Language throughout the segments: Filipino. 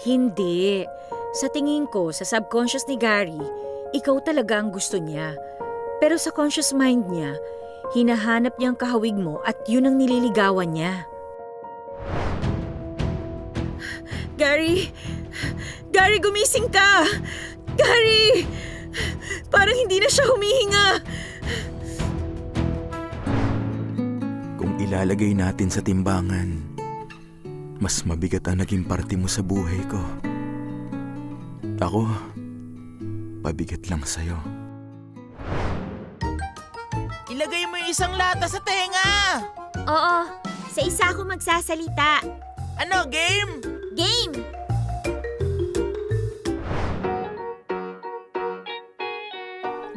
Hindi. Sa tingin ko, sa subconscious ni Gary, ikaw talaga ang gusto niya. Pero sa conscious mind niya, hinahanap niya ang kahawig mo at yun ang nililigawan niya. Gary! Gary, gumising ka! Gary! Parang hindi na siya humihinga. Kung ilalagay natin sa timbangan, mas mabigat ang naging parte mo sa buhay ko. Ako, pabigat lang sa'yo. Ilagay mo yung isang lata sa tenga! Oo, sa isa ako magsasalita. Ano, game? Game!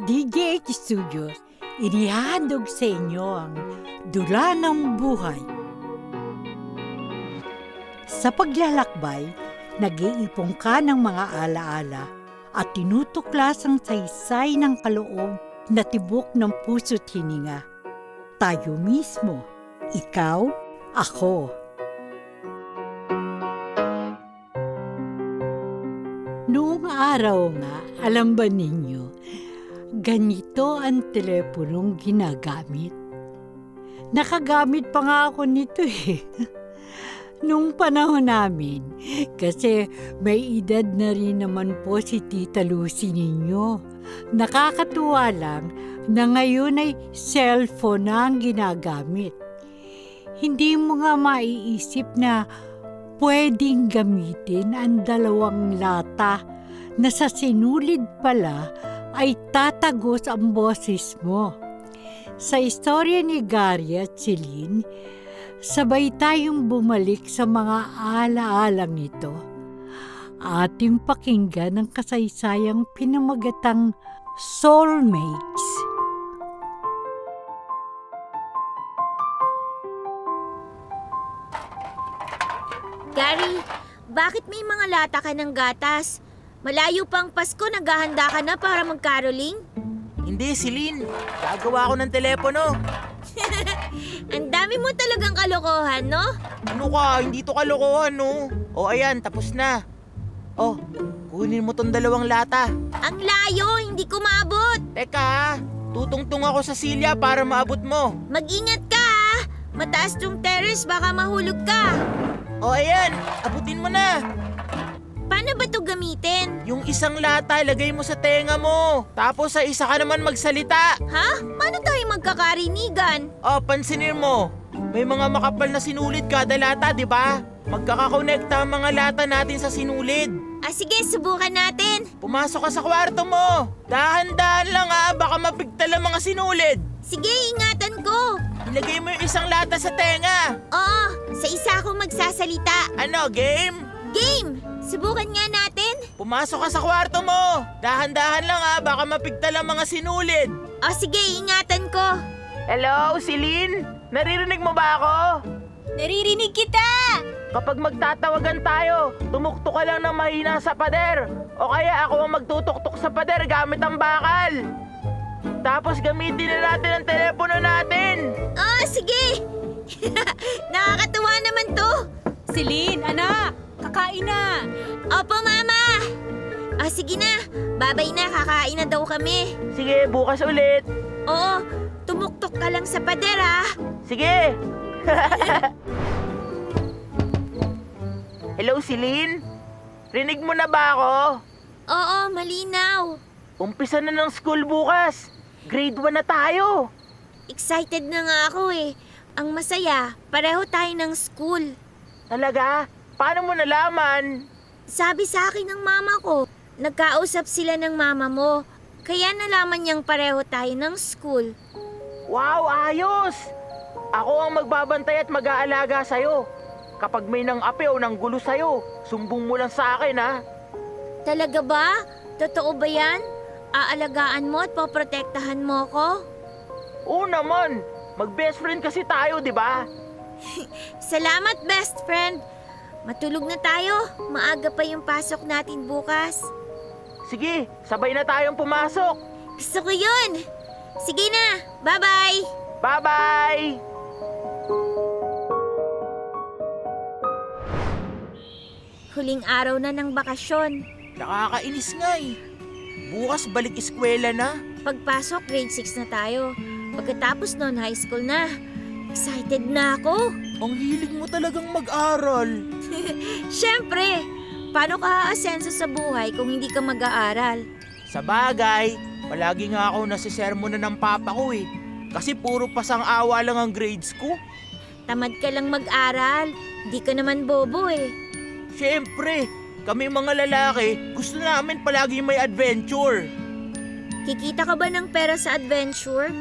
DJH Studios, inihandog sa inyo ang Dula ng Buhay. Sa paglalakbay, nag-iipon ka ng mga alaala at tinutuklas ang saysay ng kaloob na tibok ng puso't hininga. Tayo mismo, ikaw, ako. Noong araw nga, alam ba ninyo, ganito ang teleponong ginagamit. Nakagamit pa nga ako nito eh. Nung panahon namin, kasi may edad na rin naman po si Tita Lucy ninyo. Nakakatuwa lang na ngayon ay cellphone na ang ginagamit. Hindi mo nga maiisip na pwedeng gamitin ang dalawang lata na sa sinulid pala ay tatagos ang boses mo. Sa istorya ni Gary at Celine, sabay tayong bumalik sa mga alaalang ito. Ating pakinggan ang kasaysayang pinamagatang Soulmates. Gary, bakit may mga lata ka ng gatas? Malayo pang Pasko, naghahanda ka na para mag-caroling? Hindi, Celine. Gagawa ko ng telepono. Ang dami mo talagang kalokohan, no? Ano ka? Hindi to kalokohan, no? O ayan, tapos na. Oh, kunin mo tong dalawang lata. Ang layo, hindi ko maabot. Teka, tutungtong ako sa silya para maabot mo. Mag-ingat ka, ha? Mataas tong terrace, baka mahulog ka. O ayan, abutin mo na. Paano ba to gamitin? Yung isang lata, lagay mo sa tenga mo. Tapos sa isa ka naman magsalita. Ha? Paano tayo magkakarinigan? O, pansinin mo. May mga makapal na sinulid kada lata, di ba? Magkakakonekta ang mga lata natin sa sinulid. Sige, subukan natin. Pumasok ka sa kwarto mo. Dahan-dahan lang baka mapigtal ang mga sinulid. Sige, ingatan ko. Ilagay mo yung isang lata sa tenga. Oo, sa isa ako magsasalita. Ano, game? Game! Subukan nga natin. Pumasok ka sa kwarto mo. Dahan-dahan lang baka mapigtal ang mga sinulid. Sige, ingatan ko. Hello, Celine? Naririnig mo ba ako? Naririnig kita! Kapag magtatawagan tayo, tumuktok ka lang ng mahina sa pader. O kaya ako ang magtutuktok sa pader gamit ang bakal. Tapos gamitin na natin ang telepono natin. Sige! Nakakatuwa naman to. Celine, anak! Kakain na! Opo, Mama! Sige na. Babay na, kakain na daw kami. Sige, bukas ulit. Oo, tumuktok ka lang sa pader, ha? Sige! Hello, Celine? Rinig mo na ba ako? Oo, malinaw. Umpisa na ng school bukas. Grade 1 na tayo. Excited na nga ako eh. Ang masaya, pareho tayo ng school. Talaga? Paano mo nalaman? Sabi sa akin ng mama ko, nagkausap sila ng mama mo. Kaya nalaman niyang pareho tayo ng school. Wow, ayos! Ako ang magbabantay at mag-aalaga sa'yo. Kapag may nang api o nang gulo sa'yo, sumbong mo lang sa akin, ha? Talaga ba? Totoo ba yan? Aalagaan mo at poprotektahan mo ko? Oo naman. Mag-best friend kasi tayo, di ba? Salamat, best friend. Matulog na tayo. Maaga pa yung pasok natin bukas. Sige, sabay na tayong pumasok. Gusto ko yun. Sige na. Bye-bye. huling araw na ng bakasyon. Nakakainis nga eh. Bukas balik eskwela na. Pagpasok, grade 6 na tayo. Pagkatapos nun, high school na. Excited na ako. Ang hilig mo talagang mag-aral. Siyempre, paano ka aasenso sa buhay kung hindi ka mag-aaral? Sa bagay, palagi nga ako nasisermonan ng papa ko eh. Kasi puro pasang-awa lang ang grades ko. Tamad ka lang mag-aral. Hindi ka naman bobo eh. Siyempre, kami mga lalaki, gusto namin palagi may adventure. Kikita ka ba ng pera sa adventure?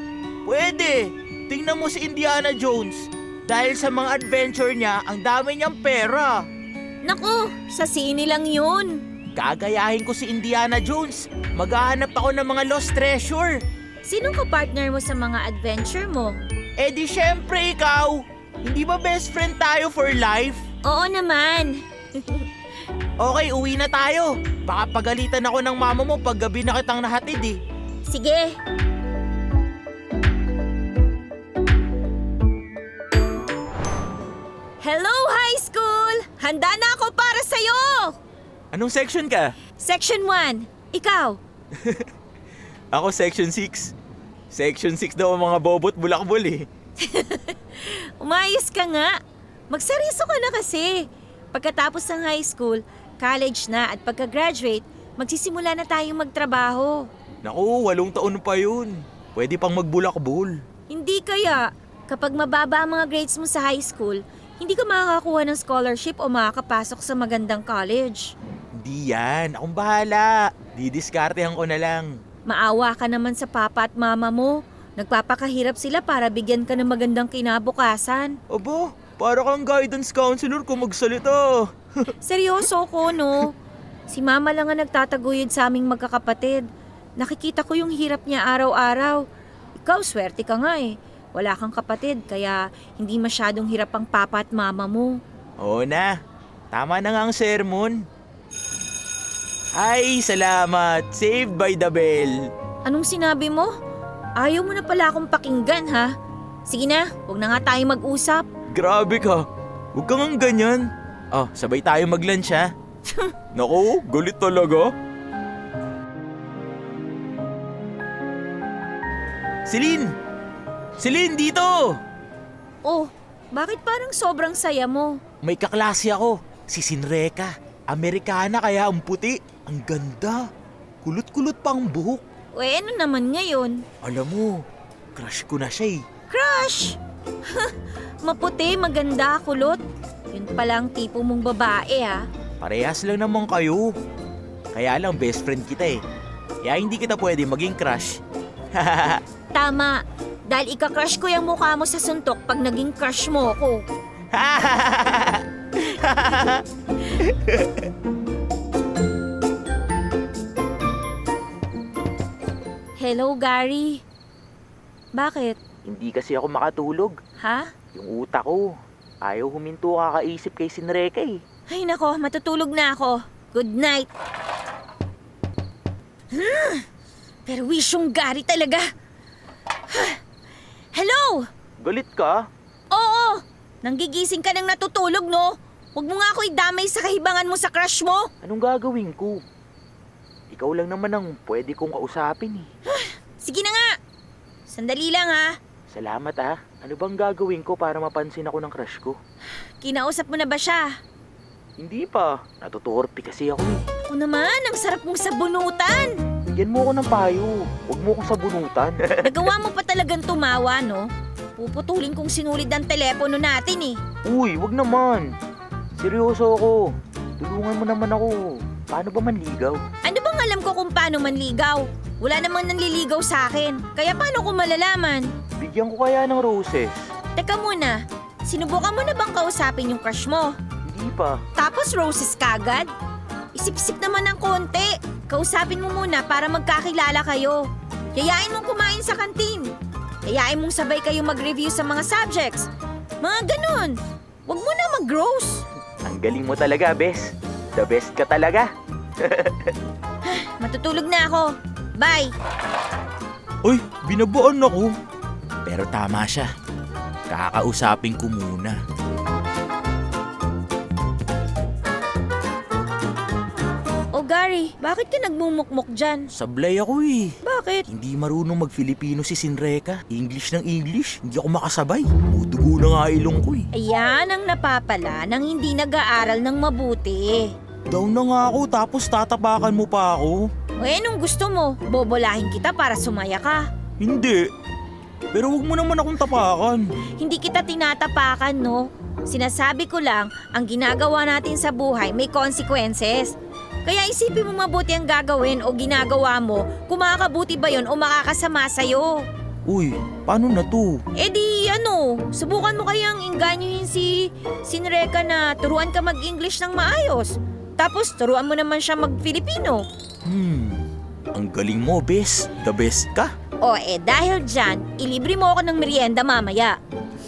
Pwede. Tingnan mo si Indiana Jones. Dahil sa mga adventure niya, ang dami niyang pera. Naku, sa sine lang yun. Gagayahin ko si Indiana Jones. Maghahanap ako ng mga lost treasure. Sinong ka-partner mo sa mga adventure mo? Eh di syempre ikaw. Hindi ba best friend tayo for life? Oo naman. Okay, uwi na tayo. Baka pagalitan ako ng mama mo pag gabi na kitang nahatid eh. Sige. Hello, high school! Handa na ako para sa'yo! Anong section ka? Section 1. Ikaw? Ako section 6. Section 6 daw ang mga bobot bulakbol eh. Umayos ka nga. Magseriso ka na kasi. Pagkatapos ng high school, college na at pagka-graduate, magsisimula na tayong magtrabaho. Naku, 8 taon pa yun. Pwede pang magbulakbol. Hindi kaya, kapag mababa ang mga grades mo sa high school, hindi ka makakakuha ng scholarship o makakapasok sa magandang college. Hindi yan. Akong bahala. Didiskartehan ko na lang. Maawa ka naman sa papa at mama mo. Nagpapakahirap sila para bigyan ka ng magandang kinabukasan. Aba, para kang guidance counselor kung magsalita. Seryoso ko, no? Si mama lang ang nagtataguyod sa aming magkakapatid. Nakikita ko yung hirap niya araw-araw. Ikaw, swerte ka nga eh. Wala kang kapatid, kaya hindi masyadong hirap ang papa at mama mo. Oo na. Tama na nga ang sermon. Ay, salamat. Saved by the bell. Anong sinabi mo? Ayaw mo na pala akong pakinggan, ha? Sige na, huwag na nga tayo mag-usap. Grabe ka. Huwag kang ang ganyan. Ah, sabay tayo mag-lunch ha. Naku, galit talaga. Celine! Celine, dito! Oh, bakit parang sobrang saya mo? May kaklase ako. Si Sinreka. Amerikana kaya ang puti. Ang ganda. Kulot-kulot pa ang buhok. Ano naman ngayon? Alam mo, crush ko na siya eh. Crush! Maputi, maganda, kulot. Yun pala ang tipo mong babae, ha? Parehas lang naman kayo. Kaya lang best friend kita eh. Kaya hindi kita pwede maging crush. Tama. Dahil ika-crush ko yung mukha mo sa suntok pag naging crush mo ko. Hello, Gary. Bakit? Hindi kasi ako makatulog. Ha? Yung utak ko, ayaw huminto kakaisip kay Sinreka eh. Ay nako, matutulog na ako. Good night. Pero wisyong Gary talaga. Hello? Galit ka? Oo! Nanggigising ka nang natutulog, no? Huwag mo nga ako idamay sa kahibangan mo sa crush mo. Anong gagawin ko? Ikaw lang naman ang pwede kong kausapin eh. Sige na nga. Sandali lang, ha? Salamat ah. Ano bang gagawin ko para mapansin ako ng crush ko? Kinausap mo na ba siya? Hindi pa. Natutorpe kasi ako eh. Ako naman, ang sarap mong sabunutan. Bigyan mo ako ng payo. Huwag mo akong sabunutan. Nagawa mo pa talagang tumawa, no? Puputulin kong sinulid ang telepono natin, eh. Uy, wag naman. Seryoso ako. Tulungan mo naman ako. Paano ba manligaw? Ano bang alam ko kung paano manligaw? Wala namang nanliligaw sa akin. Kaya paano ko malalaman? Bigyan ko kaya ng roses? Teka muna, sinubukan mo na bang kausapin yung crush mo? Hindi pa. Tapos roses kagad? Isip-isip naman ng konti. Kausapin mo muna para magkakilala kayo. Yayain mong kumain sa kantin. Yayain mong sabay kayo mag-review sa mga subjects. Mga ganun. Huwag mo na mag-gross. Ang galing mo talaga, Bes. The best ka talaga. Matutulog na ako. Bye! Uy, binabaan ako. Pero tama siya. Kakausapin ko muna. Gary, bakit ka nagmumukmok dyan? Sablay ako eh. Bakit? Hindi marunong mag-Filipino si Sinreka. English ng English. Hindi ako makasabay. Dugo na nga ilong ko eh. Ayan ang napapala nang hindi nag-aaral ng mabuti. Down na nga ako tapos tatapakan mo pa ako. O anong gusto mo? Bobolahin kita para sumaya ka. Hindi. Pero huwag mo naman akong tapakan. Hindi kita tinatapakan, no? Sinasabi ko lang, ang ginagawa natin sa buhay may consequences. Kaya isipin mo mabuti ang gagawin o ginagawa mo kung makakabuti ba yon o makakasama sa'yo. Uy, paano na to? Eh di subukan mo kayang inganyohin si Sinreka na turuan ka mag-English ng maayos. Tapos turuan mo naman siya mag-Filipino. Ang galing mo, bes. The best ka. O dahil dyan, ilibre mo ako ng merienda mamaya.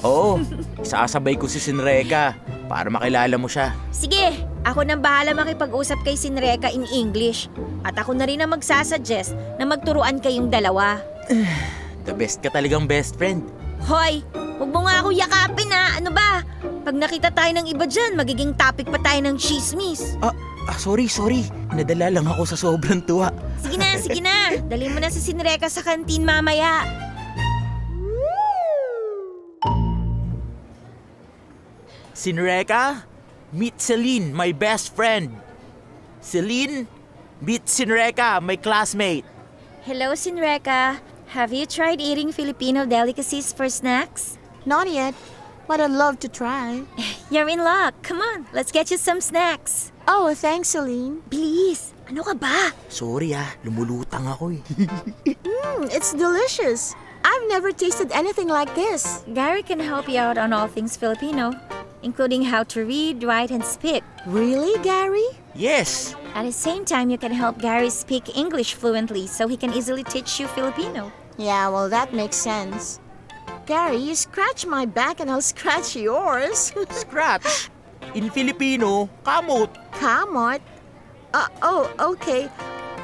Oo, sasabay ko si Sinreka para makilala mo siya. Sige, ako nang bahala makipag-usap kay Sinreka in English. At ako na rin ang magsasuggest na magturuan kayong dalawa. The best ka talagang best friend. Hoy, huwag mo nga ako yakapin ha. Ano ba? Pag nakita tayo ng iba dyan, magiging topic pa tayo ng chismis. Sorry. Nadala lang ako sa sobrang tuwa. Sige na. Dali mo na si Sinreka sa kantin mamaya. Sinreka, meet Celine, my best friend. Celine, meet Sinreka, my classmate. Hello, Sinreka. Have you tried eating Filipino delicacies for snacks? Not yet, but I'd love to try. You're in luck. Come on, let's get you some snacks. Oh, thanks, Celine. Bilis, ano ka ba? Sorry lumulutang ako eh. It's delicious. I've never tasted anything like this. Gary can help you out on all things Filipino, including how to read, write, and speak. Really, Gary? Yes, At the same time, you can help Gary speak English fluently so he can easily teach you Filipino. Yeah, well, that makes sense. Gary, you scratch my back and I'll scratch yours. scratch. In Filipino, kamot. Kamot? Okay.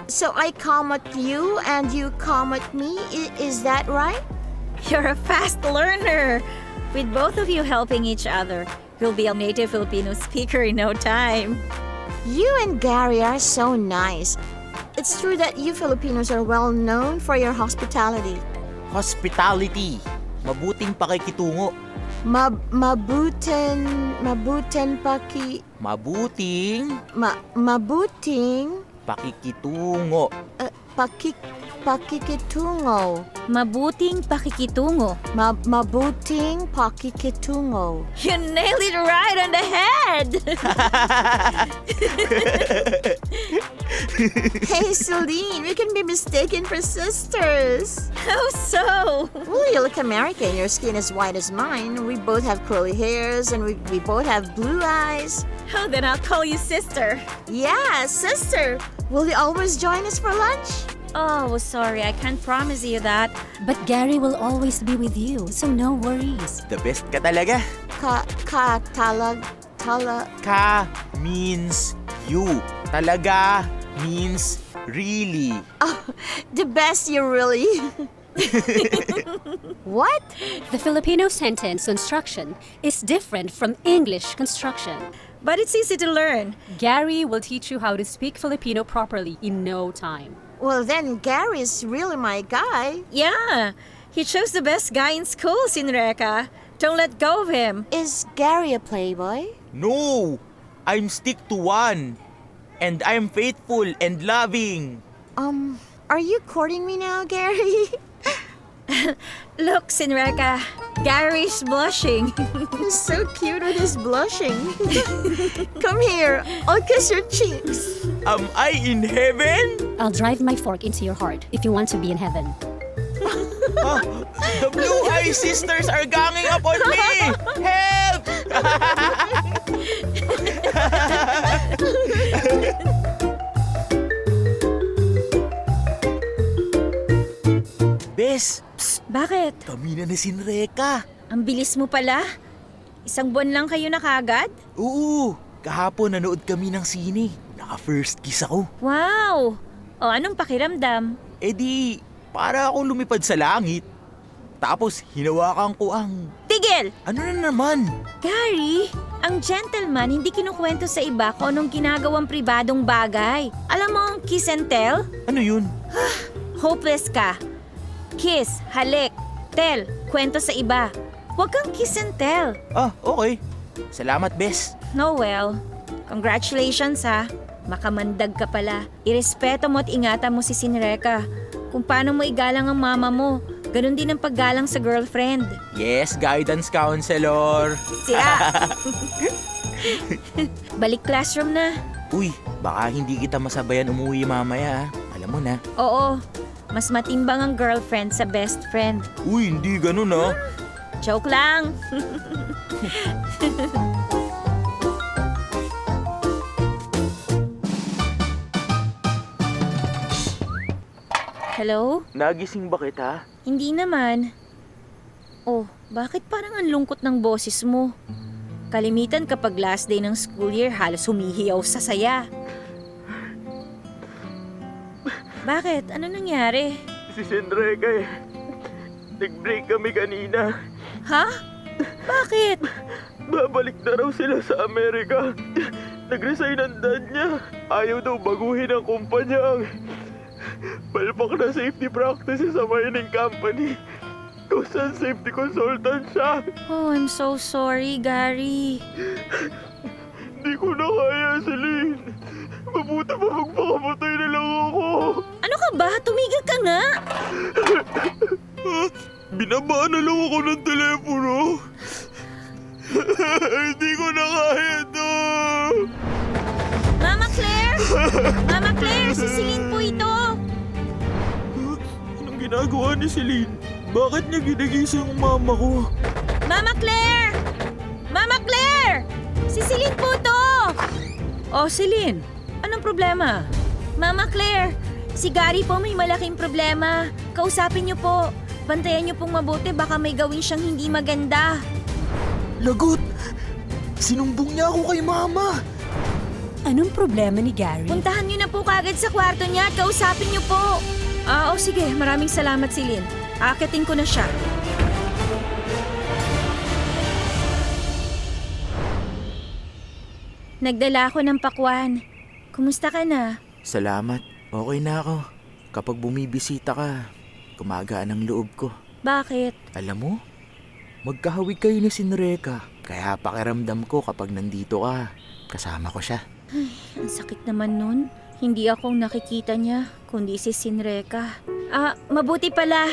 So I come at you and you come at me? Is that right? You're a fast learner. With both of you helping each other, you'll be a native Filipino speaker in no time. You and Gary are so nice. It's true that you Filipinos are well known for your hospitality. Hospitality. Mabuting pakikitungo. Mabuting Pakikitungo. pakikitungo. Mabuting pakikitungo. Mabuting pakikitungo. You nailed it right on the head! Hey, Celine, we can be mistaken for sisters. How so? Well, you look American. Your skin is white as mine. We both have curly hairs and we both have blue eyes. Oh, then I'll call you sister. Yeah, sister. Will you always join us for lunch? Oh, sorry, I can't promise you that. But Gary will always be with you, so no worries. The best ka talaga. Talag. Ka means you. Talaga means really. Oh, the best you really. What? The Filipino sentence construction is different from English construction. But it's easy to learn. Gary will teach you how to speak Filipino properly in no time. Well, then Gary's really my guy. Yeah, he chose the best guy in school, Sinreka. Don't let go of him. Is Gary a playboy? No, I'm stick to one. And I'm faithful and loving. Are you courting me now, Gary? Look, Sinreka, Gary's blushing. He's so cute with his blushing. Come here, I'll kiss your cheeks. Am I in heaven? I'll drive my fork into your heart if you want to be in heaven. The Blue Eye Sisters are ganging up on me! Help! Bes, Bakit? kami na ni Sinreka. Ang bilis mo pala. Isang buwan lang kayo na kagad? Oo, kahapon nanood kami ng sine. Naka-first kiss ako. Wow! O anong pakiramdam? Eh di, para ako lumipad sa langit. Tapos hinawakan ko ang... Tigil! Ano na naman? Gary, Ang gentleman hindi kinukwento sa iba kung anong ginagawang pribadong bagay. Alam mo ang kiss and tell? Ano yun? Hopeless ka. Kiss, halik, tell, kwento sa iba. Huwag kang kiss and tell. Ah, okay. Salamat, Bes. Noel, congratulations ha. Makamandag ka pala. Irespeto mo at ingatan mo si Sinreka. Kung paano mo igalang ang mama mo, ganun din ang paggalang sa girlfriend. Yes, guidance counselor. Siya! Balik classroom na. Uy, baka hindi kita masabayan umuwi mamaya. Alam mo na. Oo, mas matimbang ang girlfriend sa best friend. Uy, hindi ganun ah. Joke lang. Hello? Nagising ba kita? Hindi naman. Oh, bakit parang ang lungkot ng boses mo? Kalimitan kapag last day ng school year, halos humihiyaw sa saya. Bakit? Ano nangyari? Si Sinreka eh. Nag-break kami kanina. Ha? Bakit? Babalik na raw sila sa Amerika. Nag-resign ang dad niya. Ayaw daw baguhin ang kumpanya. Palpak na safety practices sa mining company. Kung saan safety consultant siya. Oh, I'm so sorry, Gary. Hindi ko na kaya, Celine. Mabuti pa magpakamatay na lang ako. Ano ka ba? Tumigil ka nga! Binabaan na lang ako ng telepono. Hindi ko na kaya to. Mama Claire! Mama Claire, si Celine po ito! Anong ginagawa ni Celine? Bakit niya ginagising ang mama ko? Mama Claire! Mama Claire! Si Celine po to! Oh, Celine, anong problema? Mama Claire, si Gary po may malaking problema. Kausapin niyo po. Bantayan niyo pong mabuti, baka may gawin siyang hindi maganda. Lagot! Sinumbong niya ako kay mama! Anong problema ni Gary? Puntahan niyo na po kagad sa kwarto niya at kausapin niyo po. Ah, oh, sige. Maraming salamat, Celine. Aakitin ko na siya. Nagdala ako ng pakwan. Kumusta ka na? Salamat. Okay na ako. Kapag bumibisita ka, gumagaan ang loob ko. Bakit? Alam mo, magkahawig kayo ni Sinreka. Kaya pakiramdam ko kapag nandito ka, kasama ko siya. Ang sakit naman nun. Hindi akong nakikita niya, kundi si Sinreka. Ah, mabuti pala.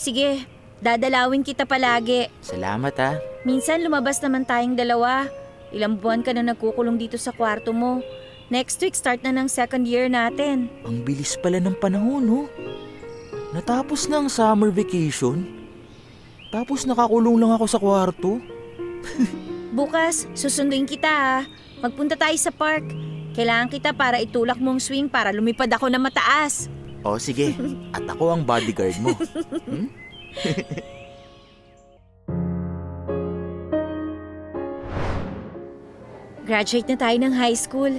Sige, dadalawin kita palagi. Salamat ha. Minsan lumabas naman tayong dalawa. Ilang buwan ka na nagkukulong dito sa kwarto mo. Next week start na ng second year natin. Ang bilis pala ng panahon, no? Natapos na ang summer vacation. Tapos nakakulong lang ako sa kwarto. Bukas, susunduin kita ha. Magpunta tayo sa park. Kailangan kita para itulak mong swing para lumipad ako na mataas. O sige, at ako ang bodyguard mo. Hmm? Graduate na tayo ng high school.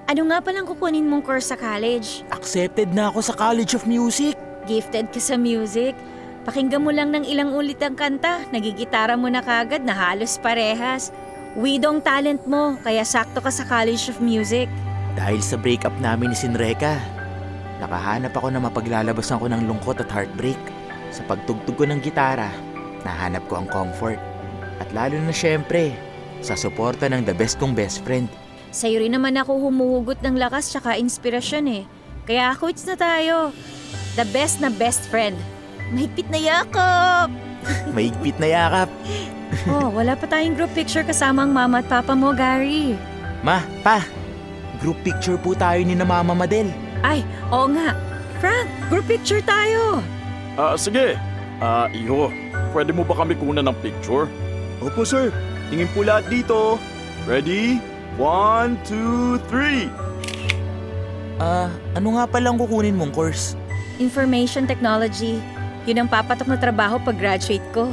Ano nga palang kukunin mong course sa college? Accepted na ako sa College of Music. Gifted ka sa music. Pakinggan mo lang ng ilang ulit ang kanta, nagigitara mo na kagad na halos parehas. Widong talent mo, kaya sakto ka sa College of Music. Dahil sa breakup namin ni Sinreka, nakahanap ako na mapaglalabasan ko ng lungkot at heartbreak. Sa pagtugtog ko ng gitara, nahanap ko ang comfort. At lalo na syempre, sa suporta ng the best kong best friend. Sa'yo rin naman ako humuhugot ng lakas tsaka inspirasyon eh. Kaya quits na tayo. The best na best friend. Mahigpit na yakap! Mahigpit na yakap. Oh, wala pa tayong group picture kasama ang mama at papa mo, Gary. Ma, pa, group picture po tayo ni na Mama Madel. Ay, oo nga. Frank, group picture tayo. Sige. Iho, pwede mo ba kami kunan ng picture? Opo, sir. Tingin po lahat dito. Ready? 1, 2, 3. Ano nga palang kukunin mong course? Information technology. Yun ang papatok na trabaho pag graduate ko.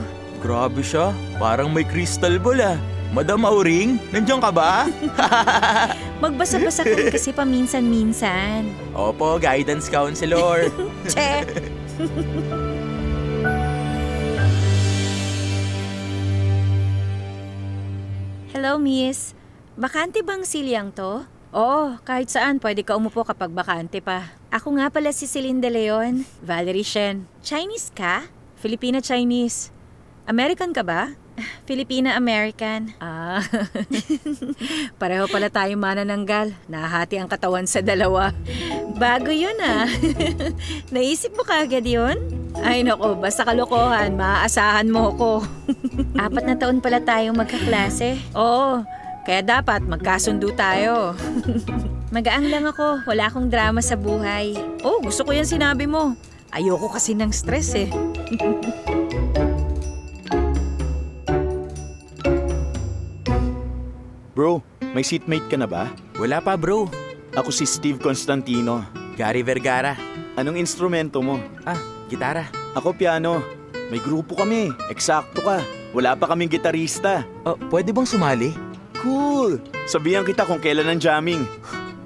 Grabe siya, parang may crystal ball ah. Madam Auring, nandiyan ka ba? Magbasa-basa ka rin kasi paminsan-minsan. Opo, guidance counselor. Che! Hello, miss. Bakante bang silyang to? Oo, kahit saan pwede ka umupo kapag bakante pa. Ako nga pala si Celine De Leon, Valerie Shen. Chinese ka? Filipina-Chinese. American ka ba? Filipina-American. Ah, pareho pala tayo manananggal. Nahati ang katawan sa dalawa. Bago yun ah. Naisip mo kagad yun? Ay nako, basta kalokohan, maaasahan mo ko. 4 na taon pala tayong magkaklase. Oo, kaya dapat magkasundo tayo. Magaang lang ako, wala akong drama sa buhay. Oh, gusto ko yan sinabi mo. Ayoko kasi ng stress eh. Bro, may seatmate ka na ba? Wala pa bro. Ako si Steve Constantino. Gary Vergara. Anong instrumento mo? Ah, gitara. Ako piano. May grupo kami. Eksakto ka. Wala pa kaming gitarista. Oh, pwede bang sumali? Cool! Sabihan kita kung kailan ang jamming.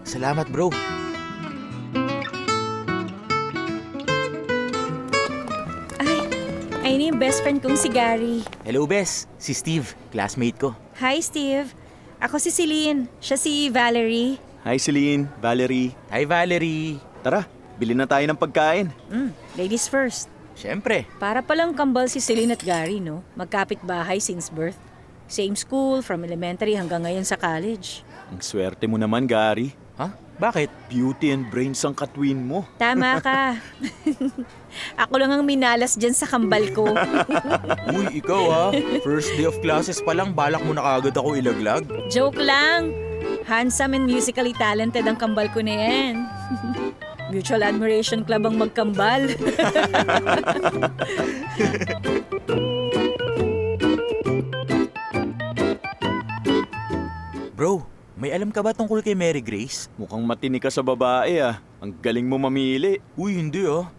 Salamat bro. Ay, ni yung best friend kong si Gary. Hello Bes, si Steve, classmate ko. Hi, Steve. Ako si Celine. Siya si Valerie. Hi Celine, Valerie. Hi Valerie. Tara, bilhin na tayo ng pagkain. Ladies first. Siyempre. Para palang kambal si Celine at Gary, no? Magkapit bahay since birth. Same school, from elementary hanggang ngayon sa college. Ang swerte mo naman, Gary. Ha? Bakit? Beauty and brains ang katwin mo. Tama ka. Ako lang ang minalas dyan sa kambal ko. Uy, ikaw ha. First day of classes pa lang, balak mo na kaagad ako ilaglag. Joke lang. Handsome and musically talented ang kambal ko na yan. Mutual Admiration Club ang magkambal. Bro, may alam ka ba tungkol kay Mary Grace? Mukhang matini ka sa babae ah. Ang galing mo mamili. Uy, hindi ah.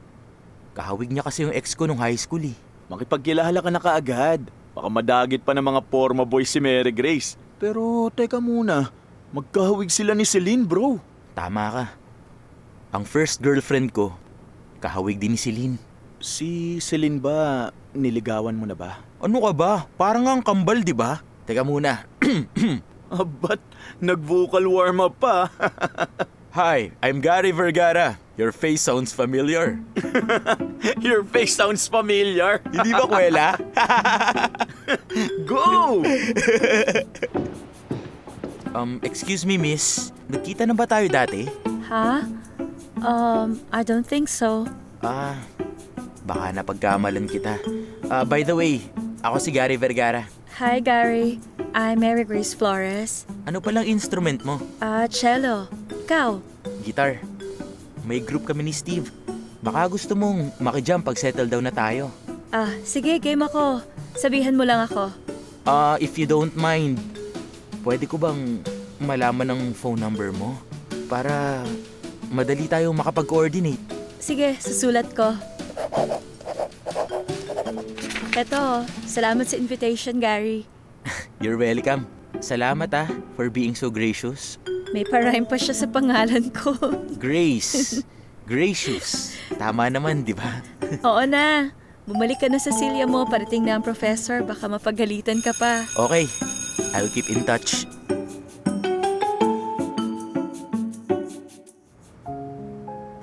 Kahawig niya kasi yung ex ko nung high school eh. Makipagkilala ka na kaagad. Baka madagit pa ng mga forma boys si Mary Grace. Pero teka muna, magkahawig sila ni Celine bro. Tama ka. Ang first girlfriend ko, kahawig din ni Celine. Si Celine ba, niligawan mo na ba? Ano ka ba? Parang ang kambal, di ba? Teka muna. Ba't nag-vocal warm-up pa? Hi, I'm Gary Vergara. Your face sounds familiar. Your face sounds familiar. Hindi ba kwela? Go! Excuse me, miss. Nagkita na ba tayo dati? Ha? I don't think so. Baka napagkamalan kita. By the way, ako si Gary Vergara. Hi, Gary. I'm Mary Grace Flores. Ano palang instrument mo? Cello. Ikaw? Guitar. May group kami ni Steve. Baka gusto mong makijump pag settle down na tayo. Sige, game ako. Sabihan mo lang ako. If you don't mind, pwede ko bang malaman ang phone number mo? Para madali tayong makapag-coordinate. Sige, susulat ko. Eto, salamat sa invitation, Gary. You're welcome. Salamat for being so gracious. May parime pa siya sa pangalan ko. Grace. Gracious. Tama naman, di ba? Oo na. Bumalik ka na sa silya mo. Parating na ang professor. Baka mapagalitan ka pa. Okay. I'll keep in touch.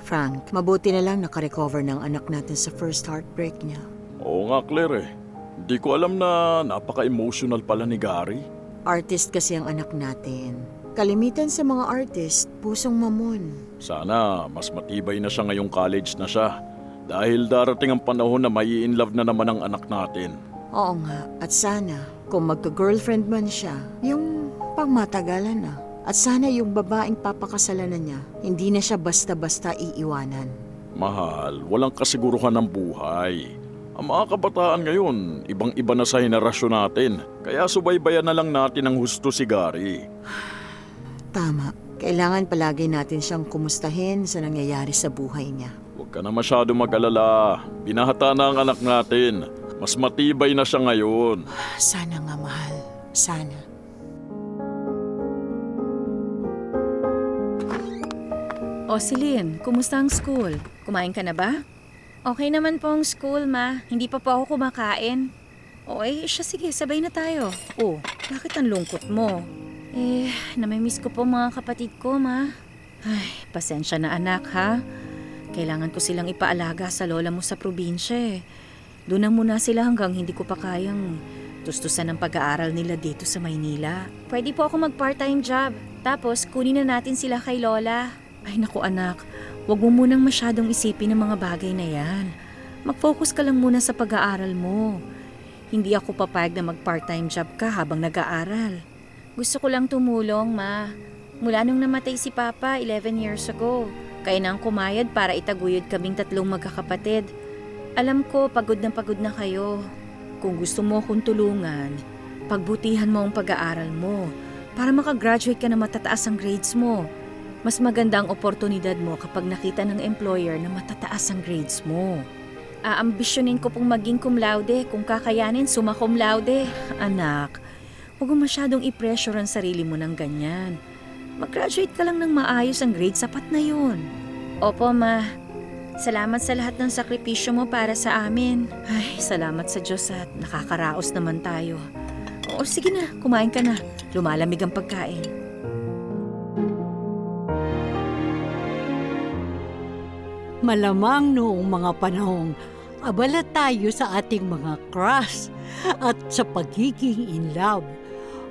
Frank, mabuti na lang nakarecover ng anak natin sa first heartbreak niya. Oo nga, Claire eh. Hindi ko alam na napaka-emotional pala ni Gary. Artist kasi ang anak natin. Kalimitan sa mga artist, pusong mamon. Sana mas matibay na siya ngayong college na siya. Dahil darating ang panahon na mai-in love na naman ang anak natin. Oo nga, at sana, kung magka-girlfriend man siya, yung pangmatagalan na. At sana yung babaeng papakasalan na niya, hindi na siya basta-basta iiwanan. Mahal, walang kasiguruhan ng buhay. Ang mga kabataan ngayon, ibang-iba na sa henerasyon natin. Kaya subaybayan na lang natin ang husto si Gary. Tama. Kailangan palagi natin siyang kumustahin sa nangyayari sa buhay niya. Huwag ka na masyado mag-alala. Binahata na ang anak natin. Mas matibay na siya ngayon. Sana nga, mahal. Sana. O Celine, kumusta ang school? Kumain ka na ba? Okay naman po ang school, ma. Hindi pa po ako kumakain. Okay, siya sige, sabay na tayo. Oh, bakit ang lungkot mo? Namimiss ko po mga kapatid ko, ma. Ay, pasensya na anak, ha? Kailangan ko silang ipaalaga sa lola mo sa probinsya eh. Doon na muna sila hanggang hindi ko pa kayang tustusan ang pag-aaral nila dito sa Maynila. Pwede po ako mag-part-time job. Tapos, kunin na natin sila kay lola. Ay naku anak, huwag mo munang masyadong isipin ang mga bagay na yan. Mag-focus ka lang muna sa pag-aaral mo. Hindi ako papayag na mag-part-time job ka habang nag-aaral. Gusto ko lang tumulong, ma. Mula nung namatay si Papa 11 years ago, kaya nang kumayad para itaguyod kaming 3 magkakapatid. Alam ko, pagod na kayo. Kung gusto mo akong tulungan, pagbutihan mo ang pag-aaral mo para makagraduate ka na matataas ang grades mo. Mas maganda ang oportunidad mo kapag nakita ng employer na matataas ang grades mo. Aambisyonin ko pong maging cum laude, kung kakayanin summa cum laude. Anak, huwag mo masyadong i-pressure ang sarili mo ng ganyan. Mag-graduate ka lang ng maayos ang grade, sapat na yun. Opo, ma. Salamat sa lahat ng sakripisyo mo para sa amin. Ay, salamat sa Diyos at nakakaraos naman tayo. Oo, sige na, kumain ka na. Lumalamig ang pagkain. Malamang noong mga panahong abala tayo sa ating mga crush at sa pagiging in love.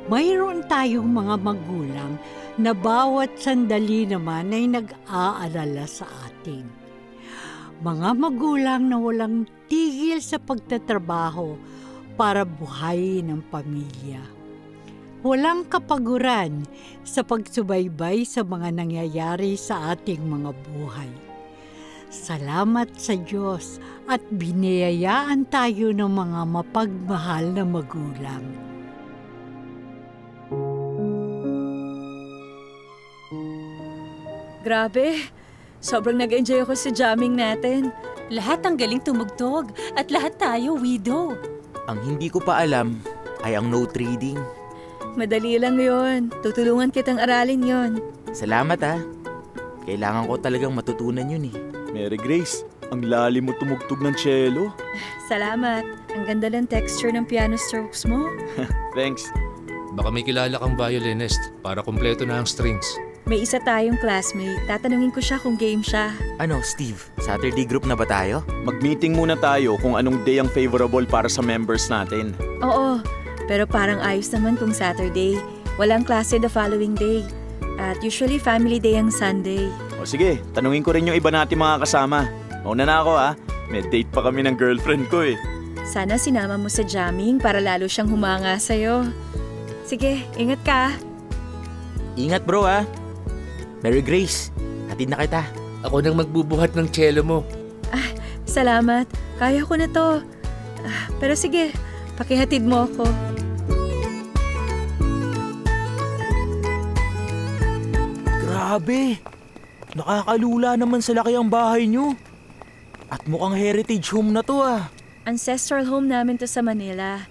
Mayroon tayong mga magulang na bawat sandali naman ay nag-aalala sa atin. Mga magulang na walang tigil sa pagtatrabaho para buhayin ang pamilya. Walang kapaguran sa pagsubaybay sa mga nangyayari sa ating mga buhay. Salamat sa Diyos at biniyayaan tayo ng mga mapagmahal na magulang. Grabe, sobrang nag-enjoy ako sa jamming natin. Lahat ang galing tumugtog at lahat tayo widow. Ang hindi ko pa alam ay ang note reading. Madali lang yon. Tutulungan kitang aralin yon. Salamat ha. Kailangan ko talagang matutunan yun eh. Mary Grace, ang lalim mo tumugtog ng cello. Salamat. Ang ganda ng texture ng piano strokes mo. Thanks. Baka may kilala kang violinist para kumpleto na ang strings. May isa tayong classmate. Tatanungin ko siya kung game siya. Ano, Steve? Saturday group na ba tayo? Mag-meeting muna tayo kung anong day ang favorable para sa members natin. Oo, pero parang ayos naman kung Saturday. Walang klase the following day. At usually family day ang Sunday. O sige, tanungin ko rin yung iba natin mga kasama. Mauna na ako ha. May date pa kami ng girlfriend ko eh. Sana sinama mo sa jamming para lalo siyang humanga sa'yo. Sige, ingat ka. Ingat bro ha. Mary Grace, hatid na kita. Ako nang magbubuhat ng cello mo. Salamat. Kaya ko na to. Pero sige, pakihatid mo ako. Grabe! Nakakalula naman sa laki ang bahay nyo. At mukhang heritage home na to ah. Ancestral home namin to sa Manila.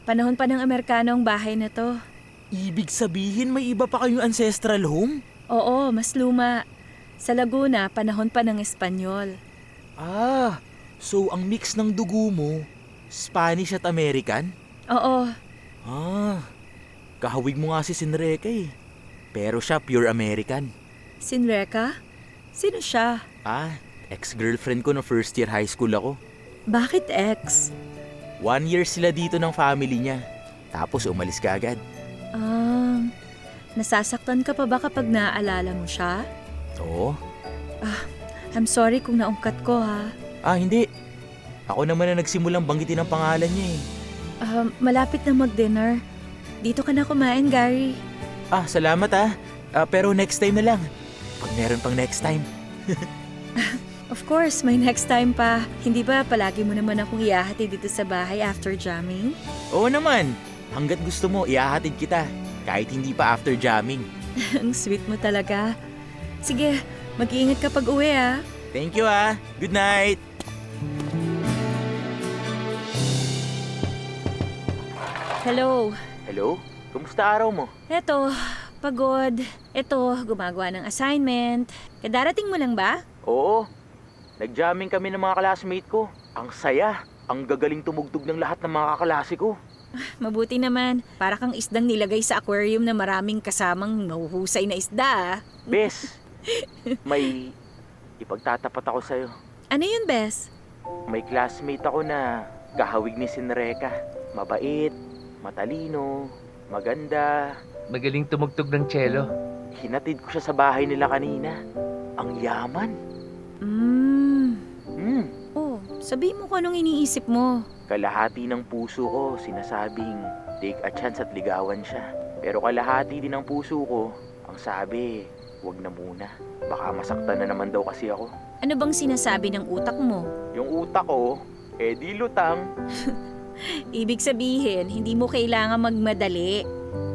Panahon pa ng Amerikano ang bahay na to. Ibig sabihin may iba pa kayong ancestral home? Oo, mas luma. Sa Laguna, panahon pa ng Espanyol. Ah, so ang mix ng dugo mo, Spanish at American? Oo, Ah, kahawig mo nga si Sinreka eh. Pero siya pure American. Sinreka? Sino siya? Ah, ex-girlfriend ko no first year high school ako. Bakit ex? 1 year sila dito ng family niya. Tapos umalis ka agad. Nasasaktan ka pa ba kapag naaalala mo siya? Oo. I'm sorry kung naungkat ko ha. Ah, hindi. Ako naman na nagsimulang banggitin ang pangalan niya eh. Malapit na mag-dinner. Dito ka na kumain, Gary. Ah, salamat ah. Pero next time na lang. Pag meron pang next time. Of course, may next time pa. Hindi ba palagi mo naman akong iahatid dito sa bahay after jamming? Oo naman. Hanggat gusto mo, iahatid kita. Kahit hindi pa after jamming. Ang sweet mo talaga. Sige, mag-iingat ka pag uwi ah. Thank you ah. Good night. Hello. Hello? Kumusta araw mo? Eto, pagod. Eto, gumagawa ng assignment. Kadarating mo lang ba? Oo. Nag-jamming kami ng mga classmate ko. Ang saya. Ang gagaling tumugtog ng lahat ng mga kaklase ko. Mabuti naman. Para kang isdang nilagay sa aquarium na maraming kasamang mahuhusay na isda. Bes, may ipagtatapat ako sa'yo. Ano yun, Bes? May classmate ako na kahawig ni Sinreka. Mabait, matalino, maganda. Magaling tumugtog ng cello. Hinatid ko siya sa bahay nila kanina. Ang yaman. Oh, sabihin mo kung anong iniisip mo. Kalahati ng puso ko sinasabing take a chance at ligawan siya. Pero kalahati din ng puso ko ang sabi, wag na muna. Baka masaktan na naman daw kasi ako. Ano bang sinasabi ng utak mo? Yung utak ko, di lutang. Ibig sabihin, hindi mo kailangan magmadali.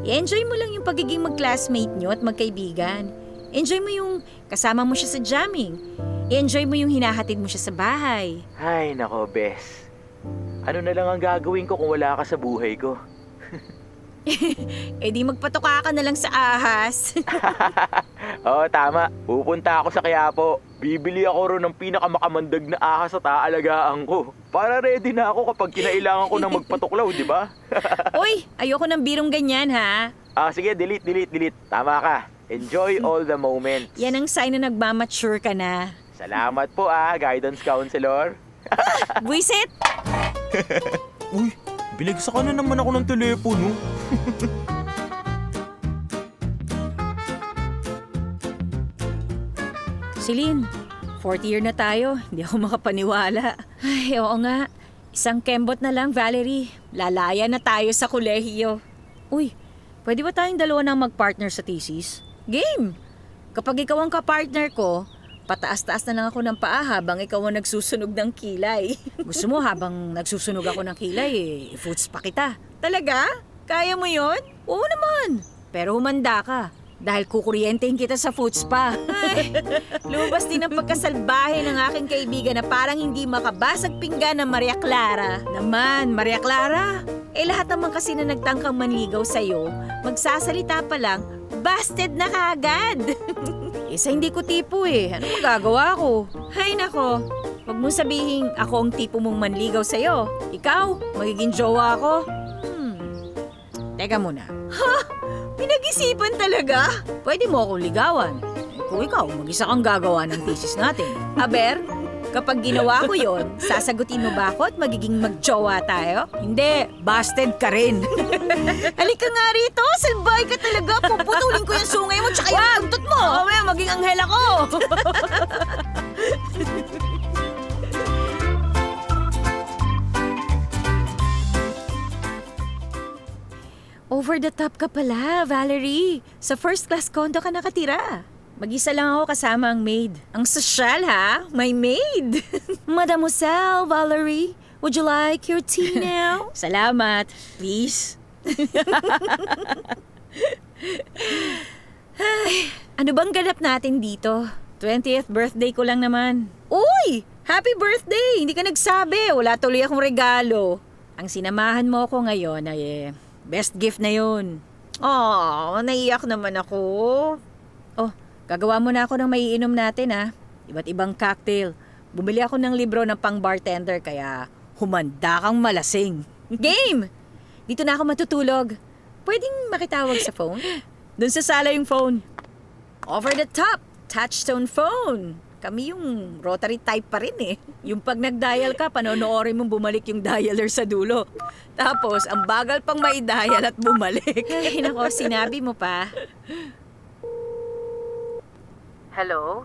I-enjoy mo lang yung pagiging mag-classmate nyo at magkaibigan. Enjoy mo yung kasama mo siya sa jamming. I-enjoy mo yung hinahatid mo siya sa bahay. Ay, nako, Bes. Ano na lang ang gagawin ko kung wala ka sa buhay ko? Di magpatuka ka na lang sa ahas. Oo, tama. Pupunta ako sa Quiapo. Bibili ako ron ng pinakamakamandag na ahas sa taalagaan ko. Para ready na ako kapag kinailangan ko ng magpatuklaw, di ba? Uy, ayoko ng birong ganyan, ha? Sige, delete. Tama ka. Enjoy all the moments. Yan ang sign na nagmamature ka na. Salamat po guidance counselor. Buisit! Uy, binagsakan na naman ako ng telepono. Celine, 4th year na tayo. Hindi ako makapaniwala. Ay, oo nga. Isang kembot na lang, Valerie. Lalaya na tayo sa kolehiyo. Uy, pwede ba tayong dalawa nang mag-partner sa thesis? Game! Kapag ikaw ang kapartner ko, pataas-taas na lang ako ng paa habang ikaw ang nagsusunog ng kilay. Gusto mo habang nagsusunog ako ng kilay, i-foots pa kita. Talaga? Kaya mo yon? Oo naman. Pero humanda ka. Dahil kukuryentehin kita sa food spa. Ay, lumabas din ang pagkasalbahe ng aking kaibigan na parang hindi makabasag pinggan ng Maria Clara. Naman, Maria Clara? Lahat naman kasi na nagtangkang manligaw sa'yo, magsasalita pa lang, busted na kaagad. Isa hindi ko tipo Ano magagawa ko? Hay nako, wag mong sabihin ako ang tipo mong manligaw sa'yo. Ikaw, magiging jowa ako. Teka muna. Ha? Pinag-isipan talaga? Pwede mo akong ligawan. Kung ikaw, mag-isa kang gagawa ng thesis natin. Aber, kapag ginawa ko yon, sasagutin mo ba ako at magiging magjowa tayo? Hindi, busted ka rin. Halika nga rito, salbay ka talaga. Puputulin ko yung sungay mo tsaka yung buntot mo. Mamaya, maging anghel ako. Over the top ka pala, Valerie. Sa first class condo ka nakatira. Mag-isa lang ako kasama ang maid. Ang sosyal ha, may maid. Mademoiselle Valerie, would you like your tea now? Salamat, please. Ay, ano bang ganap natin dito? 20th birthday ko lang naman. Uy! Happy birthday! Hindi ka nagsabi. Wala tuloy akong regalo. Ang sinamahan mo ko ngayon ay best gift na yun. Oh, naiyak naman ako. Oh, gagawa mo na ako ng maiinom natin ha. Iba't ibang cocktail. Bumili ako ng libro ng pang-bartender kaya humanda kang malasing. Game! Dito na ako matutulog. Pwedeng makitawag sa phone? Doon sa sala yung phone. Over the top! Touchstone phone! Kami yung rotary type pa rin Yung pag nag-dial ka, panonoorin mong bumalik yung dialer sa dulo. Tapos, ang bagal pang mai-dial at bumalik. Ay, nako, sinabi mo pa. Hello?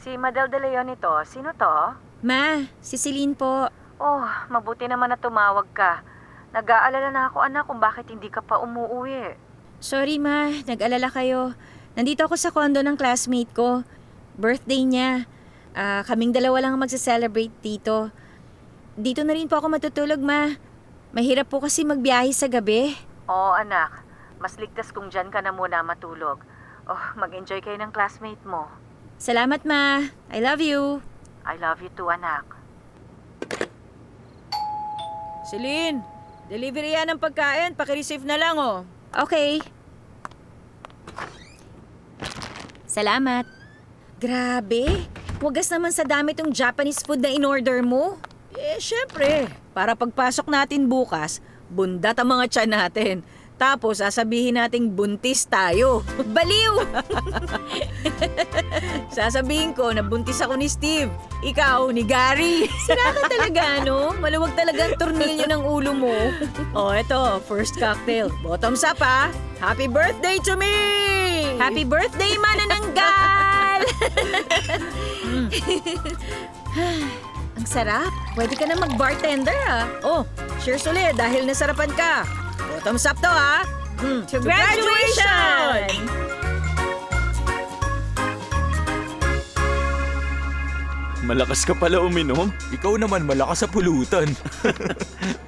Si Madel De Leon ito. Sino to? Ma, si Celine po. Oh, mabuti naman na tumawag ka. Nag-aalala na ako, anak, kung bakit hindi ka pa umuwi. Sorry ma, nag-alala kayo. Nandito ako sa condo ng classmate ko. Birthday niya. Kaming dalawa lang magsa-celebrate dito. Dito na rin po ako matutulog, ma. Mahirap po kasi magbiyahe sa gabi. Oo, anak. Mas ligtas kung dyan ka na muna matulog. Oh, mag-enjoy kayo ng classmate mo. Salamat, ma. I love you. I love you too, anak. Celine, delivery yan ng pagkain. Pakireceive na lang, oh. Okay. Salamat. Grabe. Wagas naman sa dami tong Japanese food na in-order mo. Syempre. Para pagpasok natin bukas, bundat ang mga tiyan natin. Tapos sasabihin nating buntis tayo. Baliw! Sasabihin ko na buntis ako ni Steve. Ikaw ni Gary. Sira ka talaga, no? Maluwag talaga ang tornilyo ng ulo mo. Oh, eto, first cocktail. Bottoms up ha. Happy birthday to me! Happy birthday, manananggal! Ang sarap. Pwede ka na mag-bartender, ah. Oh, cheers ulit dahil nasarapan ka. Bottoms up to ha. To graduation! Malakas ka pala uminom. Ikaw naman malakas sa pulutan.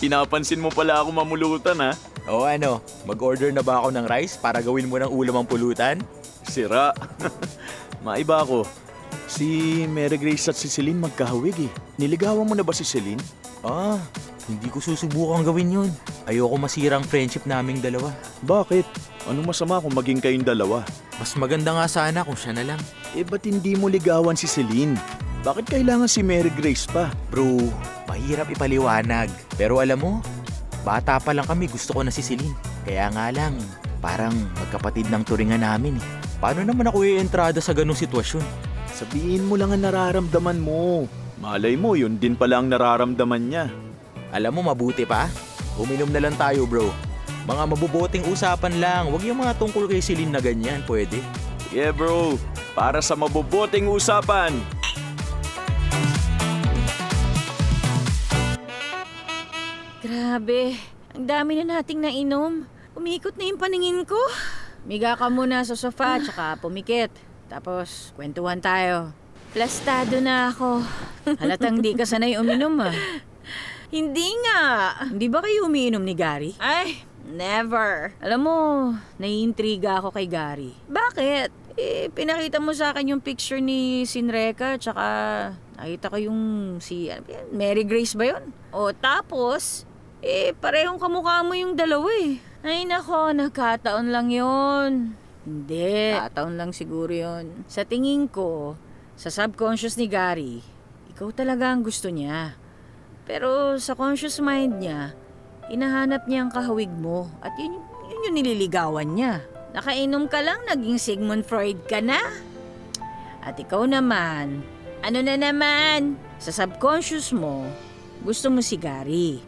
Pinapansin mo pala ako mamulutan ha. O ano, mag-order na ba ako ng rice para gawin mo ng ulam ang pulutan? Sira. Maiba ako. Si Mary Grace at si Celine magkahawig eh. Niligawan mo na ba si Celine? Ah, hindi ko susubukang gawin yun. Ayoko masira ang friendship naming dalawa. Bakit? Anong masama kung maging kayong dalawa? Mas maganda nga sana kung siya na lang. Eh ba't hindi mo ligawan si Celine? Bakit kailangan si Mary Grace pa? Bro, mahirap ipaliwanag. Pero alam mo, bata pa lang kami gusto ko na si Celine. Kaya nga lang, parang magkapatid ng turingan namin eh. Paano naman ako i-entrada sa ganong sitwasyon? Sabihin mo lang ang nararamdaman mo. Malay mo, yun din pala ang nararamdaman niya. Alam mo, mabuti pa. Uminom na lang tayo, bro. Mga mabubuting usapan lang. Huwag yung mga tungkol kay Celine na ganyan, pwede? Yeah, bro. Para sa mabubuting usapan. Grabe, ang dami na nating nainom. Umikot na yung paningin ko. Miga ka muna sa sofa, tsaka pumikit. Tapos, kwentuhan tayo. Plastado na ako. Halatang di ka sanay uminom ah. Hindi nga. Hindi ba kayo umiinom ni Gary? Ay, never. Alam mo, naiintriga ako kay Gary. Bakit? Pinakita mo sa akin yung picture ni Sinreka, tsaka nakita ko yung Mary Grace ba yun? O tapos? Parehong kamukha mo yung dalawa eh. Ay nako, nagkataon lang yun. Hindi, kataon lang siguro yun. Sa tingin ko, sa subconscious ni Gary, ikaw talaga ang gusto niya. Pero sa conscious mind niya, hinahanap niya ang kahawig mo at yun yung nililigawan niya. Nakainom ka lang, naging Sigmund Freud ka na. At ikaw naman, ano na naman? sa subconscious mo, gusto mo si Gary.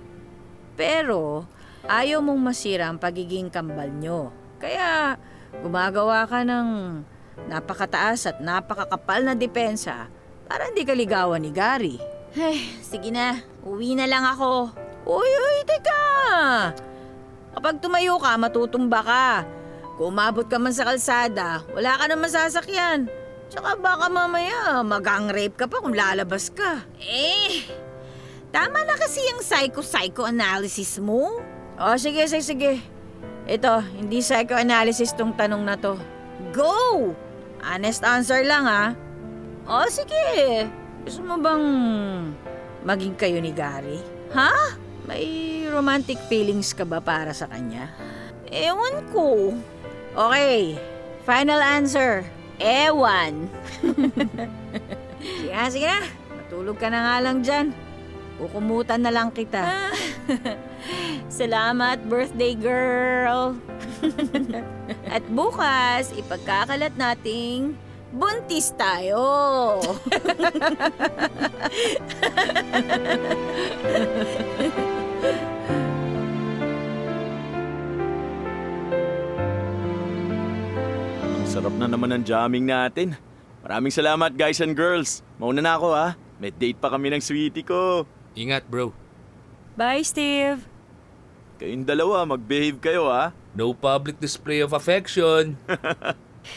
Pero ayaw mong masira ang pagiging kambal nyo. Kaya gumagawa ka ng napakataas at napakakapal na depensa para hindi ka ligawan ni Gary. Ay, sige na. Uwi na lang ako. Uy, teka! Kapag tumayo ka, matutumba ka. Kung umabot ka man sa kalsada, wala ka naman sasakyan. Tsaka baka mamaya mag-gang rape ka pa kung lalabas ka. Tama na kasi yung psycho-analysis mo. O, sige. Ito, hindi psychoanalysis tong tanong na to. Go! Honest answer lang ha. O, sige. Gusto mo bang maging kayo ni Gary? Ha? May romantic feelings ka ba para sa kanya? Ewan ko. Okay, final answer. Ewan. Sige na. Matulog ka na nga lang dyan. Kukumutan na lang kita. Salamat, birthday girl. At bukas, ipagkakalat nating buntis tayo. Sarap na naman ang jamming natin. Maraming salamat guys and girls. Mauna na ako ha. May date pa kami ng sweetie ko. Ingat, bro. Bye, Steve. Kayong dalawa, mag-behave kayo ha. No public display of affection.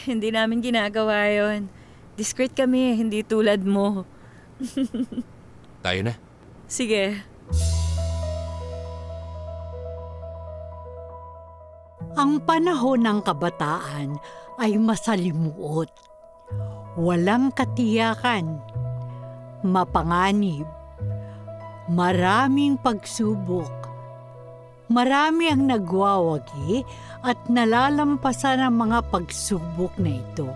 Hindi namin ginagawa yon. Discreet kami, hindi tulad mo. Tayo na. Sige. Ang panahon ng kabataan ay masalimuot. Walang katiyakan. Mapanganib. Maraming pagsubok. Marami ang nagwawagi at nalalampasan ang mga pagsubok na ito.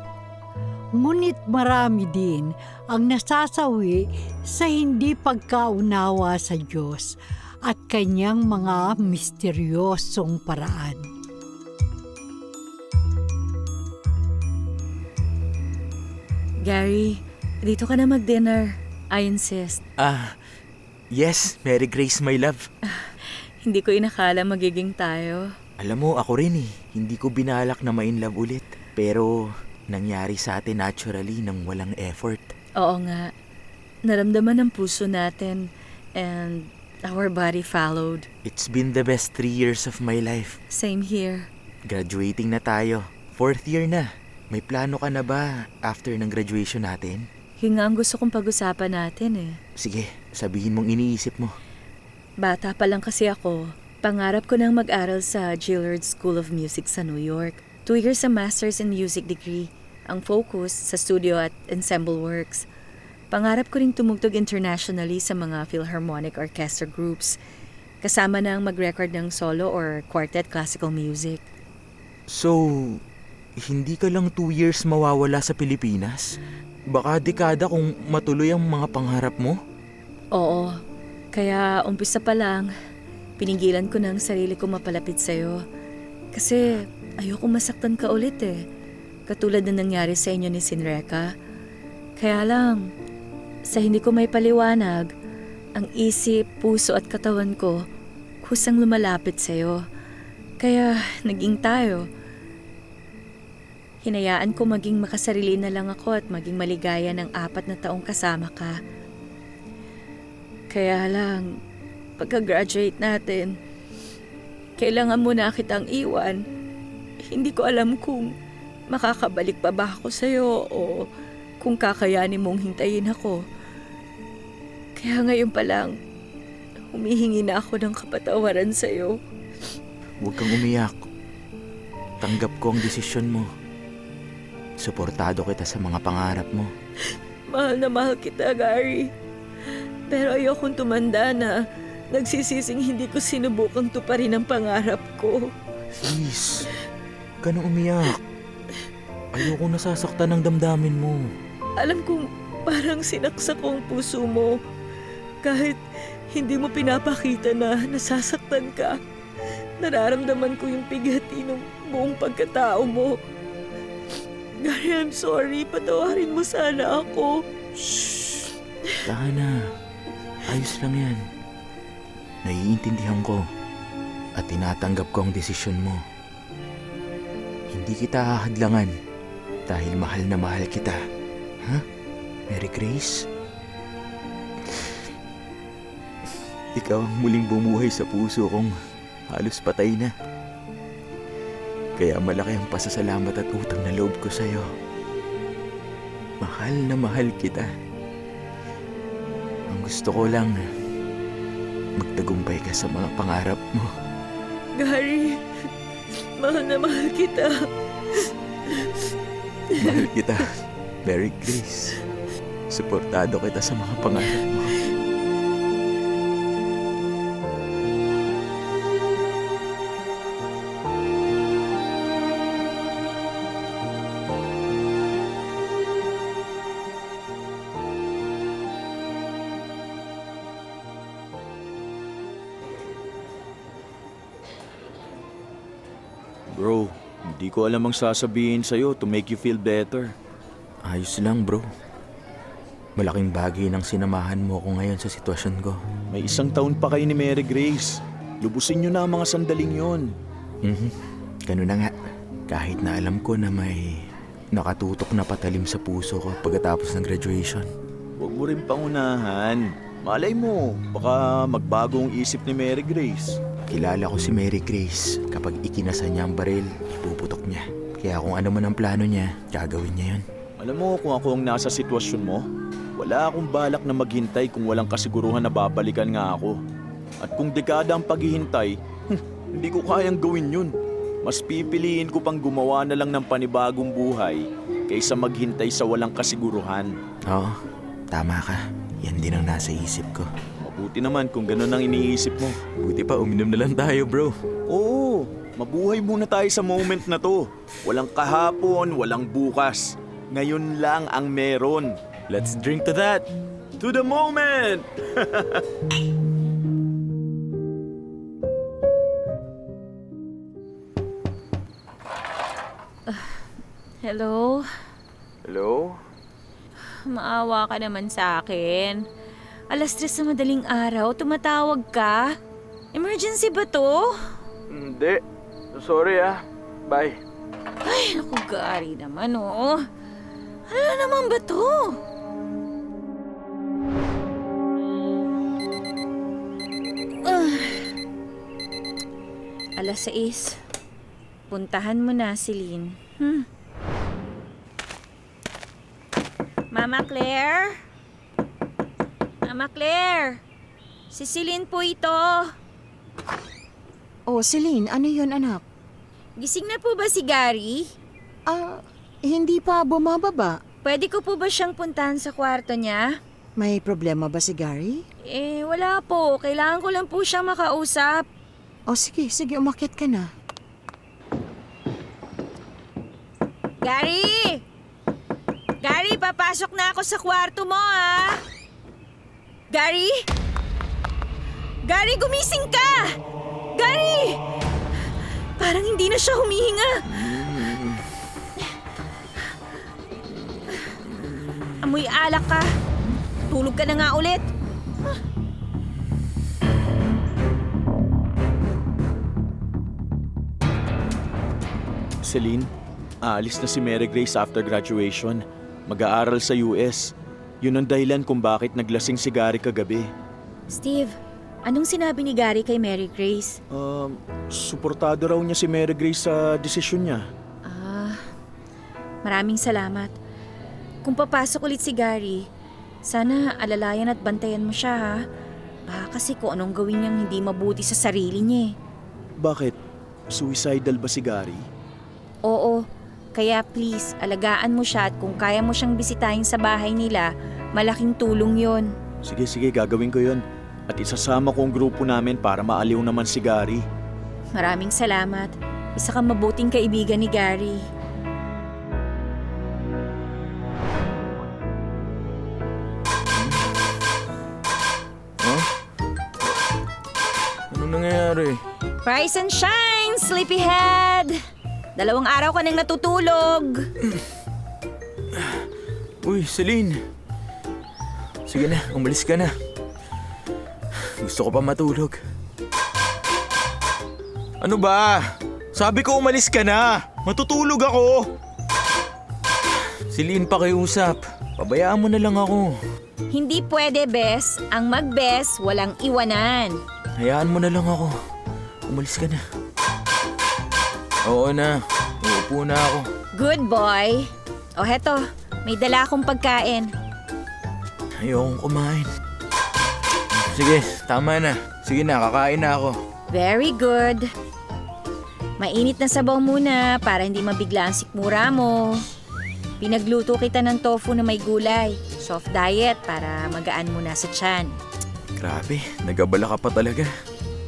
Ngunit marami din ang nasasawi sa hindi pagkaunawa sa Diyos at kanyang mga misteryosong paraan. Gary, dito ka na mag-dinner. I insist. Yes, Mary Grace, my love. Hindi ko inakala magiging tayo. Alam mo, ako rin eh. Hindi ko binalak na ma-inlove ulit. Pero nangyari sa atin naturally nang walang effort. Oo nga. Naramdaman ng puso natin and our body followed. It's been the best 3 years of my life. Same here. Graduating na tayo. 4th year na. May plano ka na ba after ng graduation natin? Yun nga ang gusto kong pag-usapan natin eh. Sige, sabihin mong iniisip mo. Bata pa lang kasi ako. Pangarap ko nang mag-aral sa Gillard School of Music sa New York. 2 years sa Master's in Music degree. Ang focus sa studio at ensemble works. Pangarap ko ring tumugtog internationally sa mga Philharmonic Orchestra groups. Kasama nang mag-record ng solo or quartet classical music. So, hindi ka lang 2 years mawawala sa Pilipinas? Baka dekada kung matuloy ang mga pangarap mo? Oo. Kaya umpisa pa lang, pinigilan ko ng sarili ko mapalapit sa'yo. Kasi ayoko masaktan ka ulit eh. Katulad na nangyari sa inyo ni Sinreka. Kaya lang, sa hindi ko may paliwanag, ang isip, puso at katawan ko kusang lumalapit sa'yo. Kaya naging tayo. Hinayaan ko maging makasarili na lang ako at maging maligaya ng 4 na taong kasama ka. Kaya lang, pagka-graduate natin, kailangan mo na kitang iwan. Hindi ko alam kung makakabalik pa ba ako sa'yo o kung kakayanin mong hintayin ako. Kaya ngayon pa lang, humihingi na ako ng kapatawaran sa'yo. Huwag kang umiyak. Tanggap ko ang desisyon mo. Suportado kita sa mga pangarap mo. Mahal na mahal kita, Gary. Pero ayokong tumanda na nagsisising hindi ko sinubukang tuparin ang pangarap ko. Please, huwag ka na umiyak. Ayoko nasasaktan ng damdamin mo. Alam kong parang sinaksak ko ang puso mo. Kahit hindi mo pinapakita na nasasaktan ka, nararamdaman ko yung bigati ng buong pagkatao mo. Gary, I'm sorry. Patawarin mo sana ako. Shhh! Tahan na. Ayos lang yan. Naiintindihan ko at tinatanggap ko ang desisyon mo. Hindi kita hahadlangan dahil mahal na mahal kita. Ha? Mary Grace? Ikaw ang muling bumuhay sa puso kong halos patay na. Kaya malaki ang pasasalamat at utang na loob ko sa'yo. Mahal na mahal kita. Ang gusto ko lang, magtagumpay ka sa mga pangarap mo. Gary, mahal na mahal kita. Mahal kita, Mary Grace. Suportado kita sa mga pangarap mo. Bro, hindi ko alam ang sasabihin sa'yo to make you feel better. Ayos lang, bro. Malaking bagay ng sinamahan mo ko ngayon sa sitwasyon ko. May 1 taon pa kayo ni Mary Grace. Lubusin nyo na ang mga sandaling yon. Ganun na nga. Kahit na alam ko na may nakatutok na patalim sa puso ko pagkatapos ng graduation. Huwag mo rin pangunahan. Malay mo, baka magbago ang isip ni Mary Grace. Kilala ko si Mary Grace. Kapag ikinasa niya ang baril, ipuputok niya. Kaya kung ano man ang plano niya, gagawin niya yun. Alam mo kung ako ang nasa sitwasyon mo, wala akong balak na maghintay kung walang kasiguruhan na babalikan nga ako. At kung dekada ang paghihintay, hindi ko kayang gawin yun. Mas pipiliin ko pang gumawa na lang ng panibagong buhay kaysa maghintay sa walang kasiguruhan. Oo, tama ka. Yan din ang nasa isip ko. Mabuti naman kung ganun ang iniisip mo. Buti pa, uminom na lang tayo, bro. Oo, mabuhay muna tayo sa moment na to. Walang kahapon, walang bukas. Ngayon lang ang meron. Let's drink to that. To the moment! Hello? Hello? Maawa ka naman sa akin. 3:00 na madaling araw, tumatawag ka? Emergency ba to? Hindi. Sorry Bye. Ay, naku, Gary naman, oh. Ano naman ba to? Alas 6. Puntahan mo na si Lynn. Mama Claire? Mama Claire? Si Celine po ito. Oh, Celine, ano yun, anak? Gising na po ba si Gary? Hindi pa bumababa. Pwede ko po ba siyang puntahan sa kwarto niya? May problema ba si Gary? Wala po. Kailangan ko lang po siyang makausap. Oh, sige, umakyat ka na. Gary! Gary, papasok na ako sa kwarto mo, ha? Gary? Gary, gumising ka! Gary! Parang hindi na siya humihinga. Amoy alak ka. Tulog ka na nga ulit. Celine, aalis na si Mary Grace after graduation. Mag-aaral sa US. Yun ang dahilan kung bakit naglasing si Gary kagabi. Steve, anong sinabi ni Gary kay Mary Grace? Suportado raw niya si Mary Grace sa desisyon niya. Maraming salamat. Kung papasok ulit si Gary, sana alalayan at bantayan mo siya, ha? Baka kasi kung anong gawin niyang hindi mabuti sa sarili niya. Bakit? Suicidal ba si Gary? Oo, kaya please, alagaan mo siya at kung kaya mo siyang bisitahin sa bahay nila, malaking tulong yon. Sige, gagawin ko yun. At isasama ko ang grupo namin para maaliw naman si Gary. Maraming salamat. Isa kang mabuting kaibigan ni Gary. Anong nangyayari? Rise and shine, sleepyhead! 2 araw ka nang natutulog. Uy, Celine. Sige na, umalis ka na. Gusto ko pa matulog. Ano ba? Sabi ko umalis ka na. Matutulog ako. Celine, pakiusap. Pabayaan mo na lang ako. Hindi pwede, Bes. Ang mag-Bes, walang iwanan. Hayaan mo na lang ako. Umalis ka na. Oo na. Uupo na ako. Good boy. O heto, may dala akong pagkain. Ayokong kumain. Sige, tama na. Sige na, kakain na ako. Very good. Mainit na sabaw muna para hindi mabigla ang sikmura mo. Pinagluto kita ng tofu na may gulay. Soft diet para magaan muna sa tiyan. Grabe, nagabala ka pa talaga.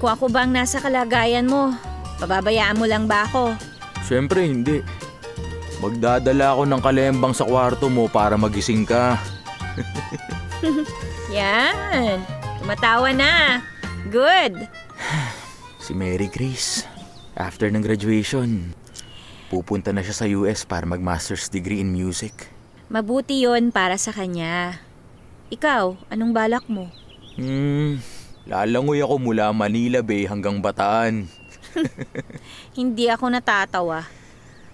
Kung ako ba ang nasa kalagayan mo, pababayaan mo lang ba ako? Siyempre hindi. Magdadala ako ng kalembang sa kwarto mo para magising ka. Yan. Tumatawa na. Good. Si Mary Grace, after ng graduation, pupunta na siya sa US para mag-master's degree in music. Mabuti yon para sa kanya. Ikaw, anong balak mo? Lalangoy ako mula Manila Bay hanggang Bataan. Hindi ako natatawa.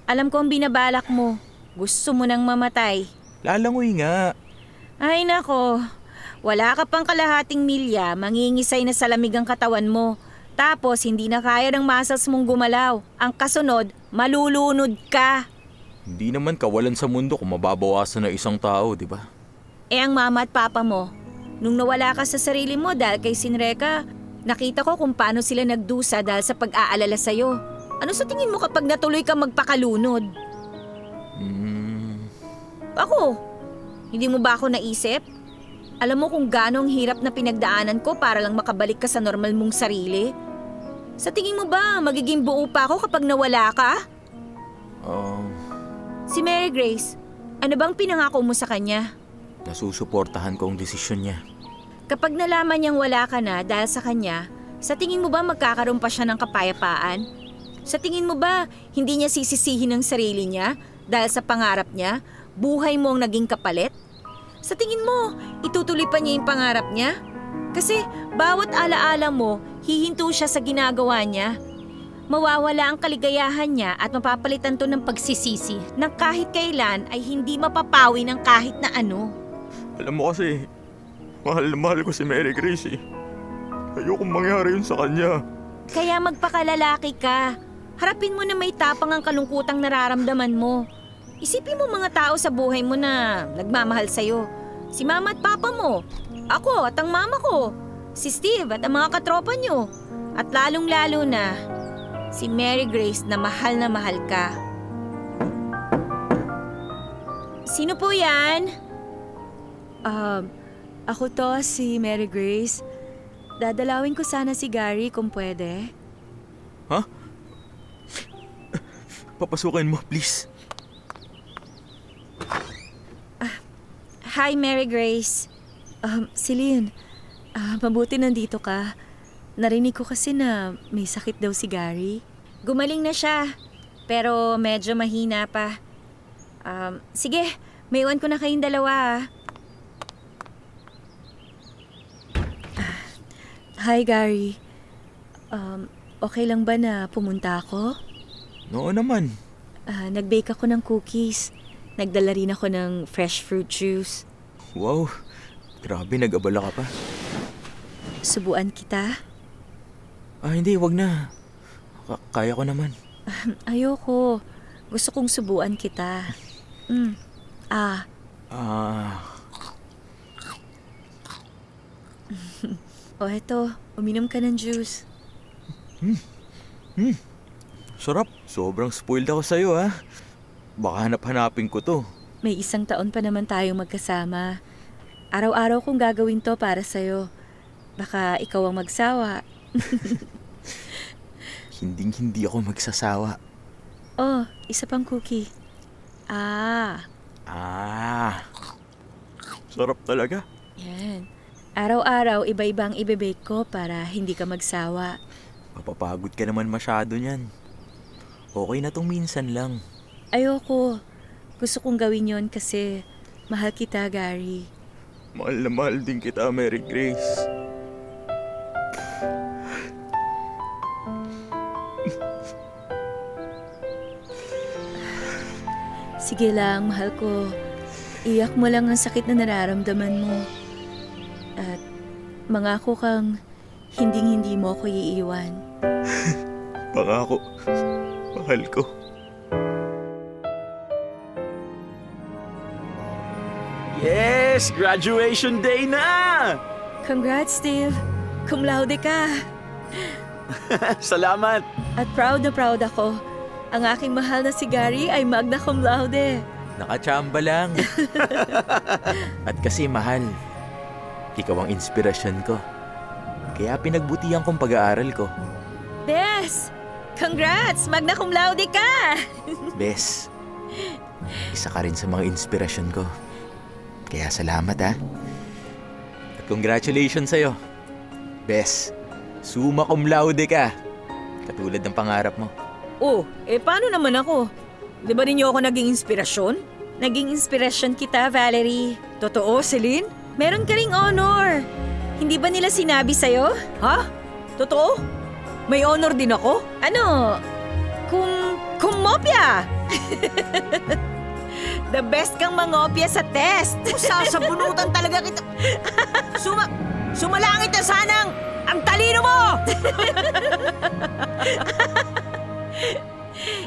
Alam ko ang binabalak mo. Gusto mo nang mamatay. Lalangoy nga. Ay nako, wala ka pang kalahating milya, mangingisay na sa lamig ang katawan mo. Tapos hindi na kaya ng muscles mong gumalaw. Ang kasunod, malulunod ka. Hindi naman kawalan sa mundo kung mababawasan na isang tao, di ba? Ang mama at papa mo, nung nawala ka sa sarili mo dahil kay Sinreka, nakita ko kung paano sila nagdusa dahil sa pag-aalala sa'yo. Ano sa tingin mo kapag natuloy ka magpakalunod? Ako, hindi mo ba ako naisip? Alam mo kung gaano ang hirap na pinagdaanan ko para lang makabalik ka sa normal mong sarili? Sa tingin mo ba magiging buo pa ako kapag nawala ka? Si Mary Grace, ano bang pinangako mo sa kanya? Nasusuportahan ko ang desisyon niya. Kapag nalaman niyang wala ka na dahil sa kanya, sa tingin mo ba magkakaroon pa siya ng kapayapaan? Sa tingin mo ba, hindi niya sisisihin ang sarili niya dahil sa pangarap niya, buhay mo ang naging kapalit? Sa tingin mo, itutuloy pa niya yung pangarap niya? Kasi bawat alaala mo, hihinto siya sa ginagawa niya. Mawawala ang kaligayahan niya at mapapalitan to ng pagsisisi na kahit kailan ay hindi mapapawi ng kahit na ano. Alam mo kasi, mahal na mahal ko si Mary Grace eh. Ayokong mangyari yun sa kanya. Kaya magpakalalaki ka. Harapin mo na may tapang ang kalungkutang nararamdaman mo. Isipin mo mga tao sa buhay mo na nagmamahal sa'yo. Si mama at papa mo, ako at ang mama ko, si Steve at ang mga katropa nyo, at lalong-lalo na si Mary Grace na mahal ka. Sino po yan? Ako to, si Mary Grace. Dadalawin ko sana si Gary kung pwede. Ha? Papasukin mo, please. Hi, Mary Grace. Celine, mabuti nandito ka. Narinig ko kasi na may sakit daw si Gary. Gumaling na siya, pero medyo mahina pa. Sige, may iwan ko na kayong dalawa. Hi, Gary. Okay lang ba na pumunta ako? Oo naman. Nag-bake ako ng cookies. Nagdala rin ako ng fresh fruit juice. Wow, grabe nag-abala ka pa. Subuan kita? Hindi, wag na. Kaya ko naman. Ayoko. Gusto kong subuan kita. O eto, uminom ka ng juice. Sarap. Sobrang spoiled ako sa'yo, ha? Baka hanap-hanapin ko to. May 1 taon pa naman tayong magkasama. Araw-araw kong gagawin to para sa'yo. Baka ikaw ang magsawa. Hinding-hindi ako magsasawa. Oh, isa pang cookie. Sarap talaga. Yan. Araw-araw, iba-ibang ibe-bake ko para hindi ka magsawa. Mapapagod ka naman masyado niyan. Okay na tong minsan lang. Ayoko. Gusto kong gawin yon kasi mahal kita, Gary. Mahal na mahal din kita, Mary Grace. Sige lang, mahal ko. Iyak mo lang ang sakit na nararamdaman mo. At mangako kang hinding-hindi mo ako iiwan. Pangako, mahal ko. Yes! Graduation day na! Congrats, Steve. Cum laude ka. Salamat! At proud na proud ako. Ang aking mahal na si Gary ay magna cum laude. Nakachamba lang. At kasi mahal, ikaw ang inspirasyon ko. Kaya pinagbutihan kong pag-aaral ko. Bes! Congrats! Magna cum laude ka! Bes, isa ka rin sa mga inspirasyon ko. Kaya salamat, ha. At congratulations sa'yo. Bes, summa cum laude ka. Katulad ng pangarap mo. Oh, paano naman ako? Di ba ninyo ako naging inspirasyon? Naging inspirasyon kita, Valerie. Totoo, Celine? Meron ka ring honor. Hindi ba nila sinabi sa'yo? Ha? Totoo? May honor din ako? Ano? Kumopya! The best kang mangopya sa test. Sasabunutan talaga kita. Sumalangit na sanang ang talino mo!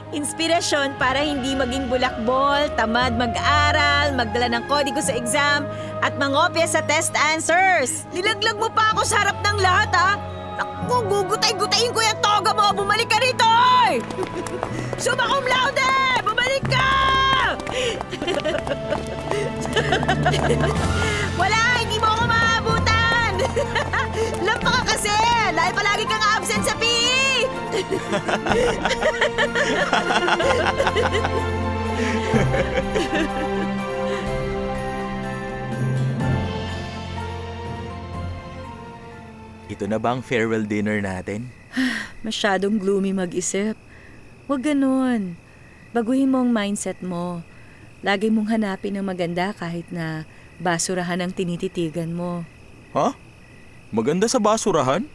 Inspirasyon para hindi maging bulakbol, tamad mag-aral, magdala ng kodigo sa exam, at mangopya sa test answers. Nilaglag mo pa ako sa harap ng lahat, ha? Naku, gugutay-gutayin ko yung toga mo! Bumalik ka rito, oy! Summa cum laude! Bumalik ka! Wala, hindi mo ako maabutan! Lampa ka kasi! Dahil palagi kang absent sa PE! Ito na ba ang farewell dinner natin? Masyadong gloomy mag-isip. Huwag ganun. Baguhin mo ang mindset mo. Lagi mong hanapin ang maganda kahit na basurahan ang tinititigan mo. Ha? Maganda sa basurahan?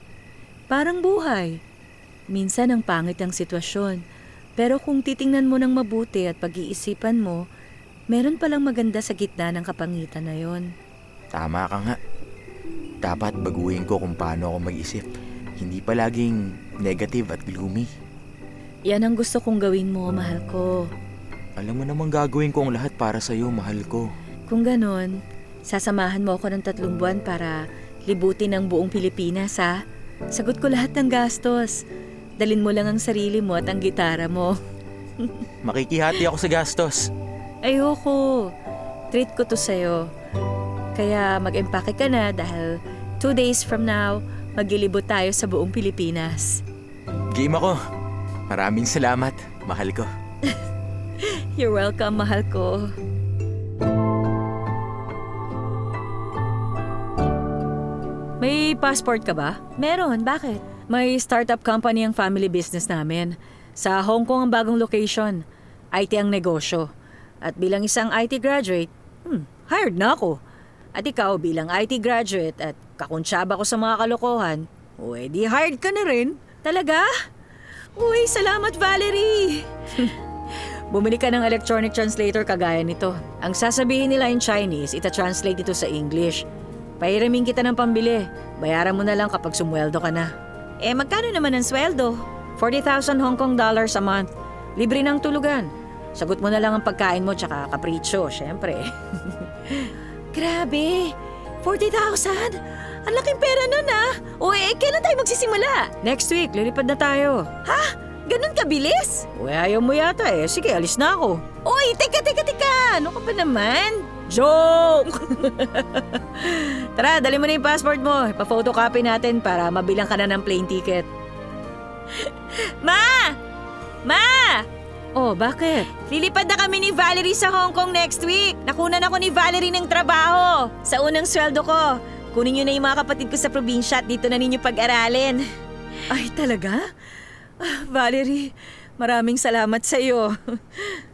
Parang buhay. Minsan ang pangit ang sitwasyon. Pero kung titingnan mo ng mabuti at pag-iisipan mo, meron palang maganda sa gitna ng kapangitan na yon. Tama ka nga. Dapat baguhin ko kung paano ako mag-isip. Hindi palaging negative at gloomy. Yan ang gusto kong gawin mo, mahal ko. Alam mo namang gagawin ko ang lahat para sa'yo, mahal ko. Kung ganon, sasamahan mo ako ng 3 buwan para libutin ang buong Pilipinas, ha? Sagot ko lahat ng gastos. Dalin mo lang ang sarili mo at ang gitara mo. Makikihati ako sa gastos. Ayoko. Treat ko to sa'yo. Kaya mag-empake ka na dahil 2 days from now, maglilibot tayo sa buong Pilipinas. Game ako. Maraming salamat, mahal ko. You're welcome, mahal ko. May passport ka ba? Meron, bakit? May startup company ang family business namin. Sa Hong Kong ang bagong location. IT ang negosyo. At bilang isang IT graduate, hired na ako. At ikaw bilang IT graduate at kakuntsaba ko sa mga kalokohan, di hired ka na rin. Talaga? Uy, salamat Valerie! Bumili ka ng electronic translator kagaya nito. Ang sasabihin nila in Chinese, ita-translate ito sa English. Pahiramin kita ng pambili. Bayaran mo na lang kapag sumweldo ka na. Magkano naman ang sweldo? 40,000 Hong Kong dollars a month. Libre ng tulugan. Sagot mo na lang ang pagkain mo tsaka kapritsyo, syempre. Grabe! 40,000? Ang laking pera nun kailan tayo magsisimula? Next week, lilipad na tayo. Ganun kabilis? Ayaw mo yata eh. Sige, alis na ako. Teka! Ano ka ba naman? Joke! Tara, dali mo na yung passport mo. Ipa-photocopy natin para mabilang ka na ng plane ticket. Ma! Oh, bakit? Lilipad na kami ni Valerie sa Hong Kong next week. Nakunan ako ni Valerie ng trabaho. Sa unang sweldo ko, kunin niyo na yung mga kapatid ko sa probinsya at dito na ninyo pag-aralin. Ay, talaga? Valerie, maraming salamat sa iyo.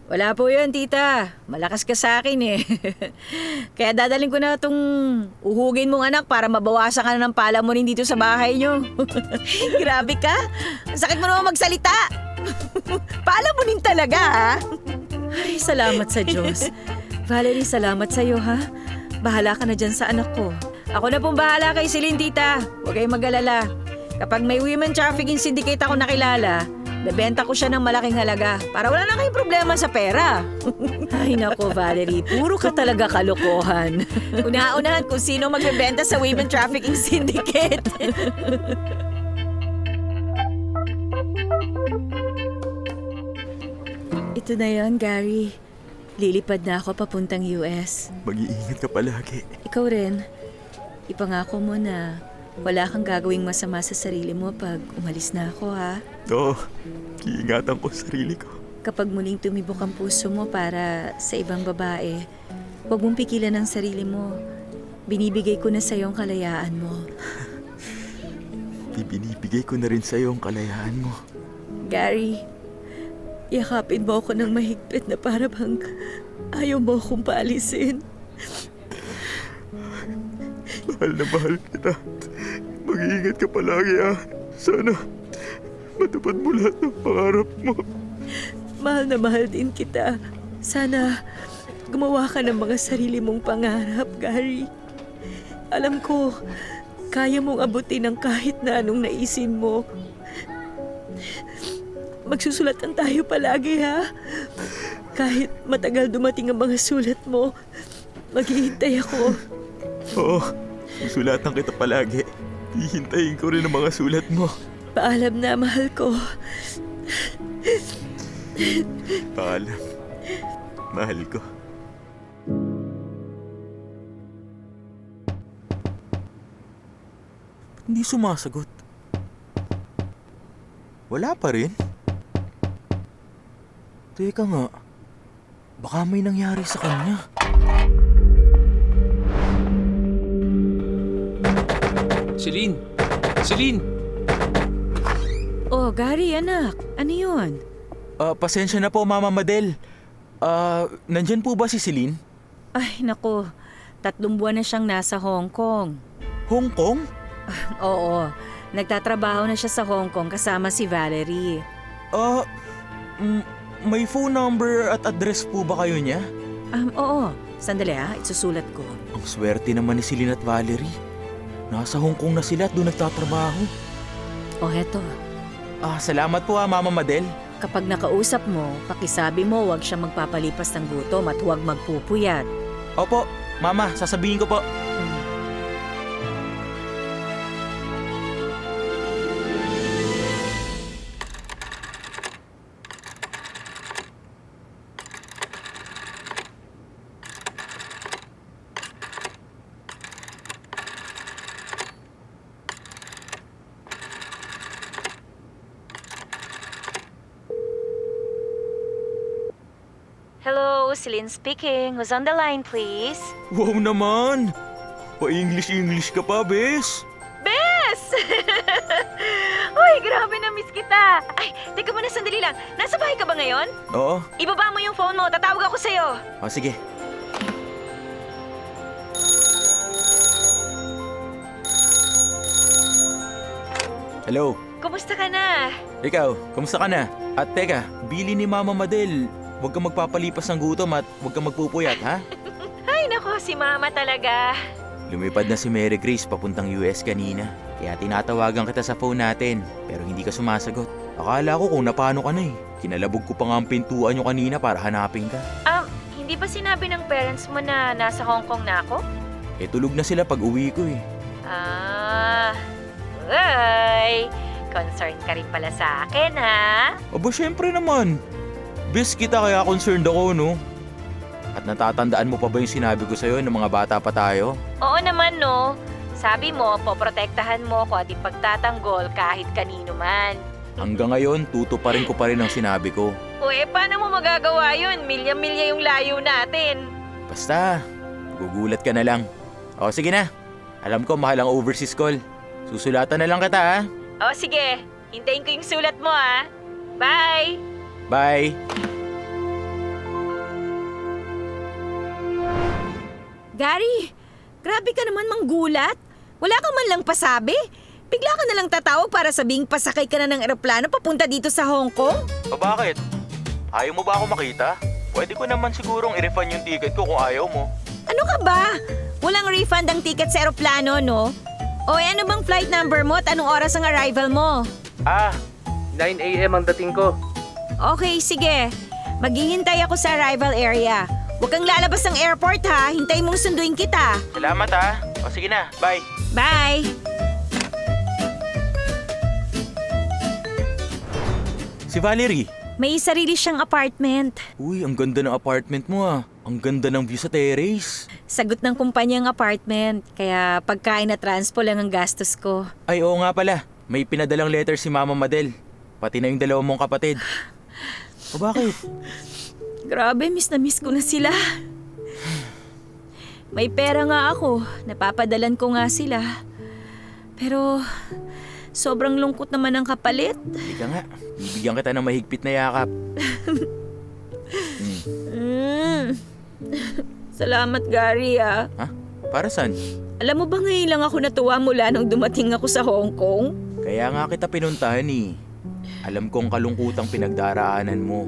Wala po yun, tita. Malakas ka sa akin eh. Kaya dadalhin ko na itong uhugin mong anak para mabawasan ka na ng palamunin dito sa bahay nyo. Grabe ka. Ang sakit mo naman magsalita. Palamunin talaga, ha? Ay, salamat sa Diyos. Valerie, salamat sa iyo, ha? Bahala ka na dyan sa anak ko. Ako na pong bahala kay Celine, tita. Huwag kayong mag-alala. Kapag may women trafficking syndicate ako nakilala, bebenta ko siya ng malaking halaga para wala na kayong problema sa pera. Ay nako, Valerie, puro ka talaga kalokohan. Una-unahan kung sino magbebenta sa women trafficking syndicate. Ito na yon, Gary. Lilipad na ako papuntang US. Mag-iingat ka palagi. Ikaw rin. Ipangako mo na wala kang gagawing masama sa sarili mo pag umalis na ako, ha? Oo, iingatan ko sarili ko. Kapag muling tumibok ang puso mo para sa ibang babae, huwag mong pigilan ang sarili mo. Binibigay ko na sa'yo ang kalayaan mo. Ibinibigay ko na rin sa'yo ang kalayaan mo. Gary, yakapin mo ako ng mahigpit na para bang ayaw mo akong paalisin. Mahal na mahal kita. Mag-iingat ka palagi, ha? Sana matupad mo lahat ng pangarap mo. Mahal na mahal din kita. Sana gumawa ka ng mga sarili mong pangarap, Gary. Alam ko, kaya mong abutin ang kahit na anong naisin mo. Magsusulatan tayo palagi, ha? Kahit matagal dumating ang mga sulat mo, maghihintay ako. Oo, susulatan kita palagi. Hihintayin ko rin ang mga sulat mo. Paalam na, mahal ko. Paalam, mahal ko. Hindi sumasagot. Wala pa rin. Teka nga, baka may nangyari sa kanya. Celine! Celine! Oh, Gary, anak. Ano yun? Pasensya na po, Mama Madel. Nandyan po ba si Celine? Ay, naku. 3 buwan na siyang nasa Hong Kong. Hong Kong? Oo, nagtatrabaho na siya sa Hong Kong kasama si Valerie. May phone number at address po ba kayo niya? Oo. Sandali isusulat ko. Ang swerte naman ni Celine at Valerie. Nasa Hong Kong na sila at doon nagtatrabaho. Heto. Salamat po, Mama Madel. Kapag nakausap mo, pakisabi mo huwag siya magpapalipas ng gutom at huwag magpupuyat. Opo, Mama, sasabihin ko po. Hello, Celine speaking. Who's on the line, please? Wow naman! Pa-English ka pa, Bes. Bes! Uy, grabe na miss kita. Ay, teka muna, sandali lang. Nasa bahay ka ba ngayon? Oo. Ibaba mo yung phone mo. Tatawag ako sa'yo. Sige. Hello. Kumusta ka na? Ikaw, kumusta ka na? At teka, bili ni Mama Madel. Huwag kang magpapalipas ng gutom at huwag kang magpupuyat, ha? Ay, nako, si Mama talaga. Lumipad na si Mary Grace papuntang US kanina. Kaya tinatawagan kita sa phone natin, pero hindi ka sumasagot. Akala ko kung napano ka na eh. Kinalabog ko pa nga ang pintuan nyo kanina para hanapin ka. Hindi ba sinabi ng parents mo na nasa Hong Kong na ako? Tulog na sila pag uwi ko eh. Uy, concern ka rin pala sa akin, ha? Aba, syempre naman. Bes kita kaya concerned ako, no? At natatandaan mo pa ba yung sinabi ko sa'yo ng mga bata pa tayo? Oo naman, no? Sabi mo, poprotektahan mo ko at ipagtatanggol kahit kanino man. Hanggang ngayon, tutuparin ko pa rin ang sinabi ko. Paano mo magagawa yun? Milya-milya yung layo natin. Basta, gugulat ka na lang. Sige na. Alam ko mahal ang overseas call. Susulatan na lang kita, ha? Sige. Hintayin ko yung sulat mo, ha? Bye! Bye! Gary, grabe ka naman manggulat. Wala ka man lang pasabi. Bigla ka na lang tatawag para sabing pasakay ka na ng eroplano papunta dito sa Hong Kong? Bakit? Ayaw mo ba ako makita? Pwede ko naman sigurong i-refund yung ticket ko kung ayaw mo. Ano ka ba? Walang refund ang ticket sa eroplano, no? Ano bang flight number mo at anong oras ang arrival mo? 9 a.m. ang dating ko. Okay, sige. Maghihintay ako sa arrival area. Huwag kang lalabas ng airport, ha? Hintay mong sunduin kita. Salamat, ha? Sige na. Bye! Bye! Si Valerie. May sarili siyang apartment. Uy, ang ganda ng apartment mo, ah. Ang ganda ng view sa terrace. Sagot ng kumpanya ang apartment, kaya pagkain at transpo lang ang gastos ko. Ay, oo nga pala. May pinadalang letter si Mama Madel. Pati na yung 2 mong kapatid. Bakit? Grabe, miss na miss ko na sila. May pera nga ako, napapadalan ko nga sila. Pero sobrang lungkot naman ang kapalit. Hindi ka nga, bibigyan kita ng mahigpit na yakap. Salamat, Gary, ah. Ha? Para saan? Alam mo ba ngayon lang ako natuwa mula nung dumating ako sa Hong Kong? Kaya nga kita pinuntahan eh. Alam kong kalungkutang pinagdaraanan mo.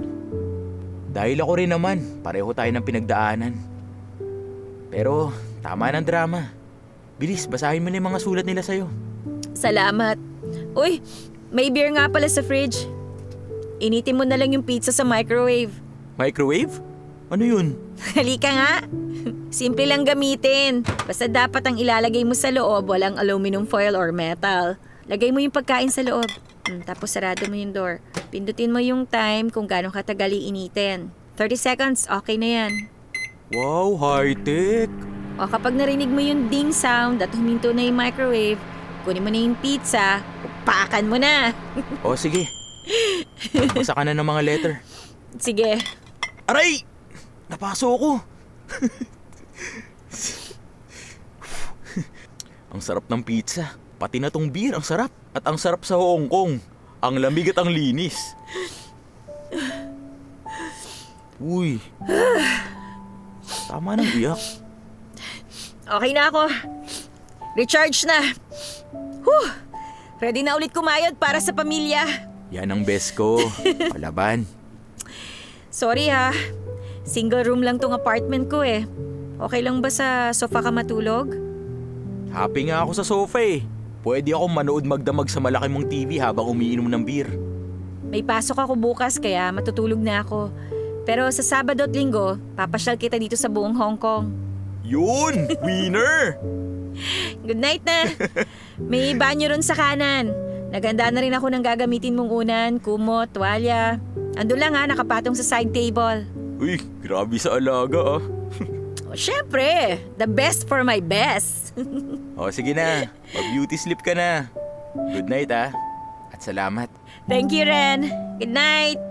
Dahil ako rin naman, pareho tayo ng pinagdaanan. Pero tama ng drama. Bilis, basahin mo na yung mga sulat nila sa'yo. Salamat. Uy, may beer nga pala sa fridge. Initin mo na lang yung pizza sa microwave. Microwave? Ano yun? Halika nga. Simple lang gamitin. Basta dapat ang ilalagay mo sa loob, walang aluminum foil or metal. Lagay mo yung pagkain sa loob. Tapos sarado mo yung door. Pindutin mo yung time kung gano'ng katagal iinitin. 30 seconds, okay na yan. Wow, high-tech! O kapag narinig mo yung ding sound at huminto na yung microwave, kunin mo na yung pizza, upakan mo na. Sige. Basa ka na ng mga letter. Sige. Aray! Napaso ako! Ang sarap ng pizza. Pati na tong beer, ang sarap. At ang sarap sa Hong Kong. Ang lamig at ang linis. Uy. Tama nang iyak. Okay na ako. Recharge na. Whew! Ready na ulit kumayod para sa pamilya. Yan ang best ko. Palaban. Sorry ha. Single room lang tong apartment ko eh. Okay lang ba sa sofa ka matulog? Happy nga ako sa sofa eh. Pwede akong manood magdamag sa malaki mong TV habang umiinom ng beer. May pasok ako bukas kaya matutulog na ako. Pero sa Sabado at Linggo, papasyal kita dito sa buong Hong Kong. Yun! Winner! Good night na! May banyo ron sa kanan. Naganda na rin ako ng gagamitin mong unan, kumot, tuwalya. Ando lang ha, nakapatong sa side table. Uy, grabe sa alaga ah. O syempre, the best for my best. O sige na, mag-beauty sleep ka na. Good night ah. At salamat. Thank you, Ren. Good night.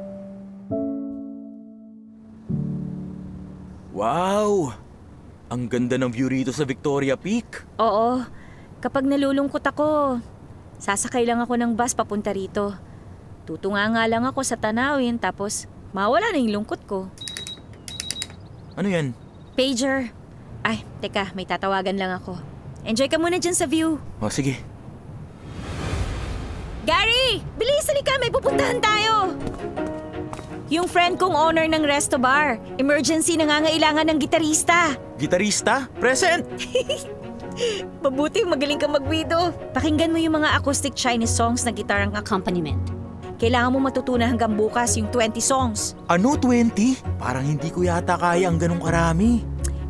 Wow! Ang ganda ng view rito sa Victoria Peak. Oo, kapag nalulungkot ako, sasakay lang ako ng bus papunta rito. Tutunga nga lang ako sa tanawin tapos mawala na yung lungkot ko. Ano yan? Pager. Ay, teka, may tatawagan lang ako. Enjoy ka muna dyan sa view. O sige. Gary! Bilis, halika, may pupuntahan tayo! Yung friend kong owner ng resto bar. Emergency, nangangailangan ng gitarista. Gitarista? Present! Mabuti, magaling ka magwido. Pakinggan mo yung mga acoustic Chinese songs na gitarang Accompaniment. Kailangan mo matutunan hanggang bukas yung 20 songs. Ano, 20? Parang hindi ko yata kaya ang ganong karami.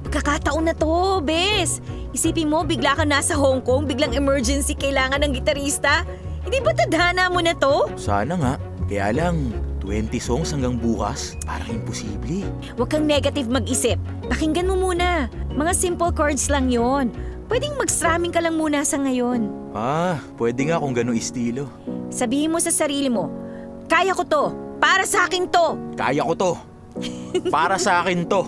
Pagkakataon na to, bes. Isipin mo, bigla ka nasa Hong Kong, biglang emergency, kailangan ng gitarista. Hindi ba tadhana mo na to? Sana nga. Kaya lang, 20 songs hanggang bukas? Parang imposible. Huwag kang negative mag-isip. Pakinggan mo muna. Mga simple chords lang yon. Pwedeng mag-strumming ka lang muna sa ngayon. Ah, pwede nga kung ganong estilo. Sabihin mo sa sarili mo, kaya ko to. Para sa akin to. Kaya ko to. Para sa akin to.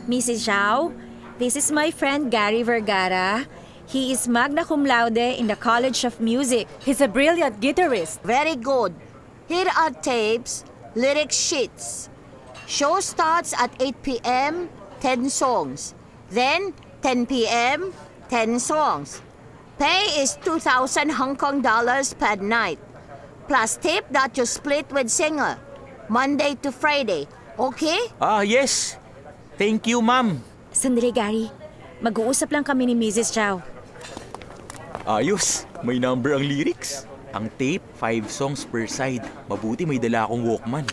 Mrs. Zhao, this is my friend Gary Vergara. He is magna cum laude in the College of Music. He's a brilliant guitarist. Very good. Here are tapes, lyric sheets. Show starts at 8 p.m., 10 songs. Then, 10 p.m., 10 songs. Pay is 2,000 Hong Kong dollars per night. Plus tip that you split with singer. Monday to Friday. Okay? Ah, yes. Thank you, ma'am. Sandali, Gary. Mag-uusap lang kami ni Mrs. Zhao. Ayos. May number ang lyrics. Ang tape, 5 songs per side. Mabuti may dala akong Walkman.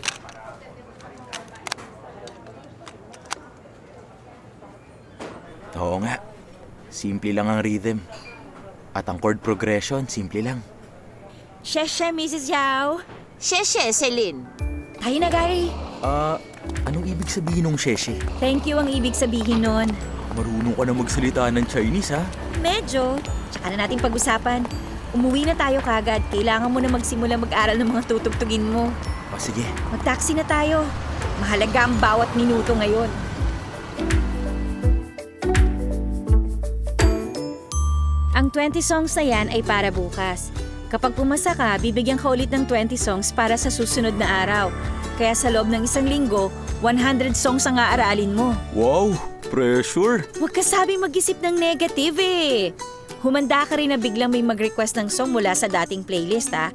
Oo nga. Simple lang ang rhythm. At ang chord progression, simple lang. Sheshe, Mrs. Zhao. Sheshe, Celine. Tayo na, Gary. Anong ibig sabihin ng sheshe? Thank you ang ibig sabihin nun. Marunong ka na magsalita ng Chinese, ha? Medyo. Tsaka na natin pag-usapan. Umuwi na tayo kagad. Kailangan mo na magsimula mag-aral ng mga tutugtugin mo. O sige. Mag-taxi na tayo. Mahalaga ang bawat minuto ngayon. Ang 20 songs na yan ay para bukas. Kapag pumasa ka, bibigyan ka ulit ng 20 songs para sa susunod na araw. Kaya sa loob ng isang linggo, 100 songs ang aaralin mo. Wow! Pressure! Huwag ka sabi mag-isip ng negative eh. Humanda ka rin na biglang may mag-request ng song mula sa dating playlist ha.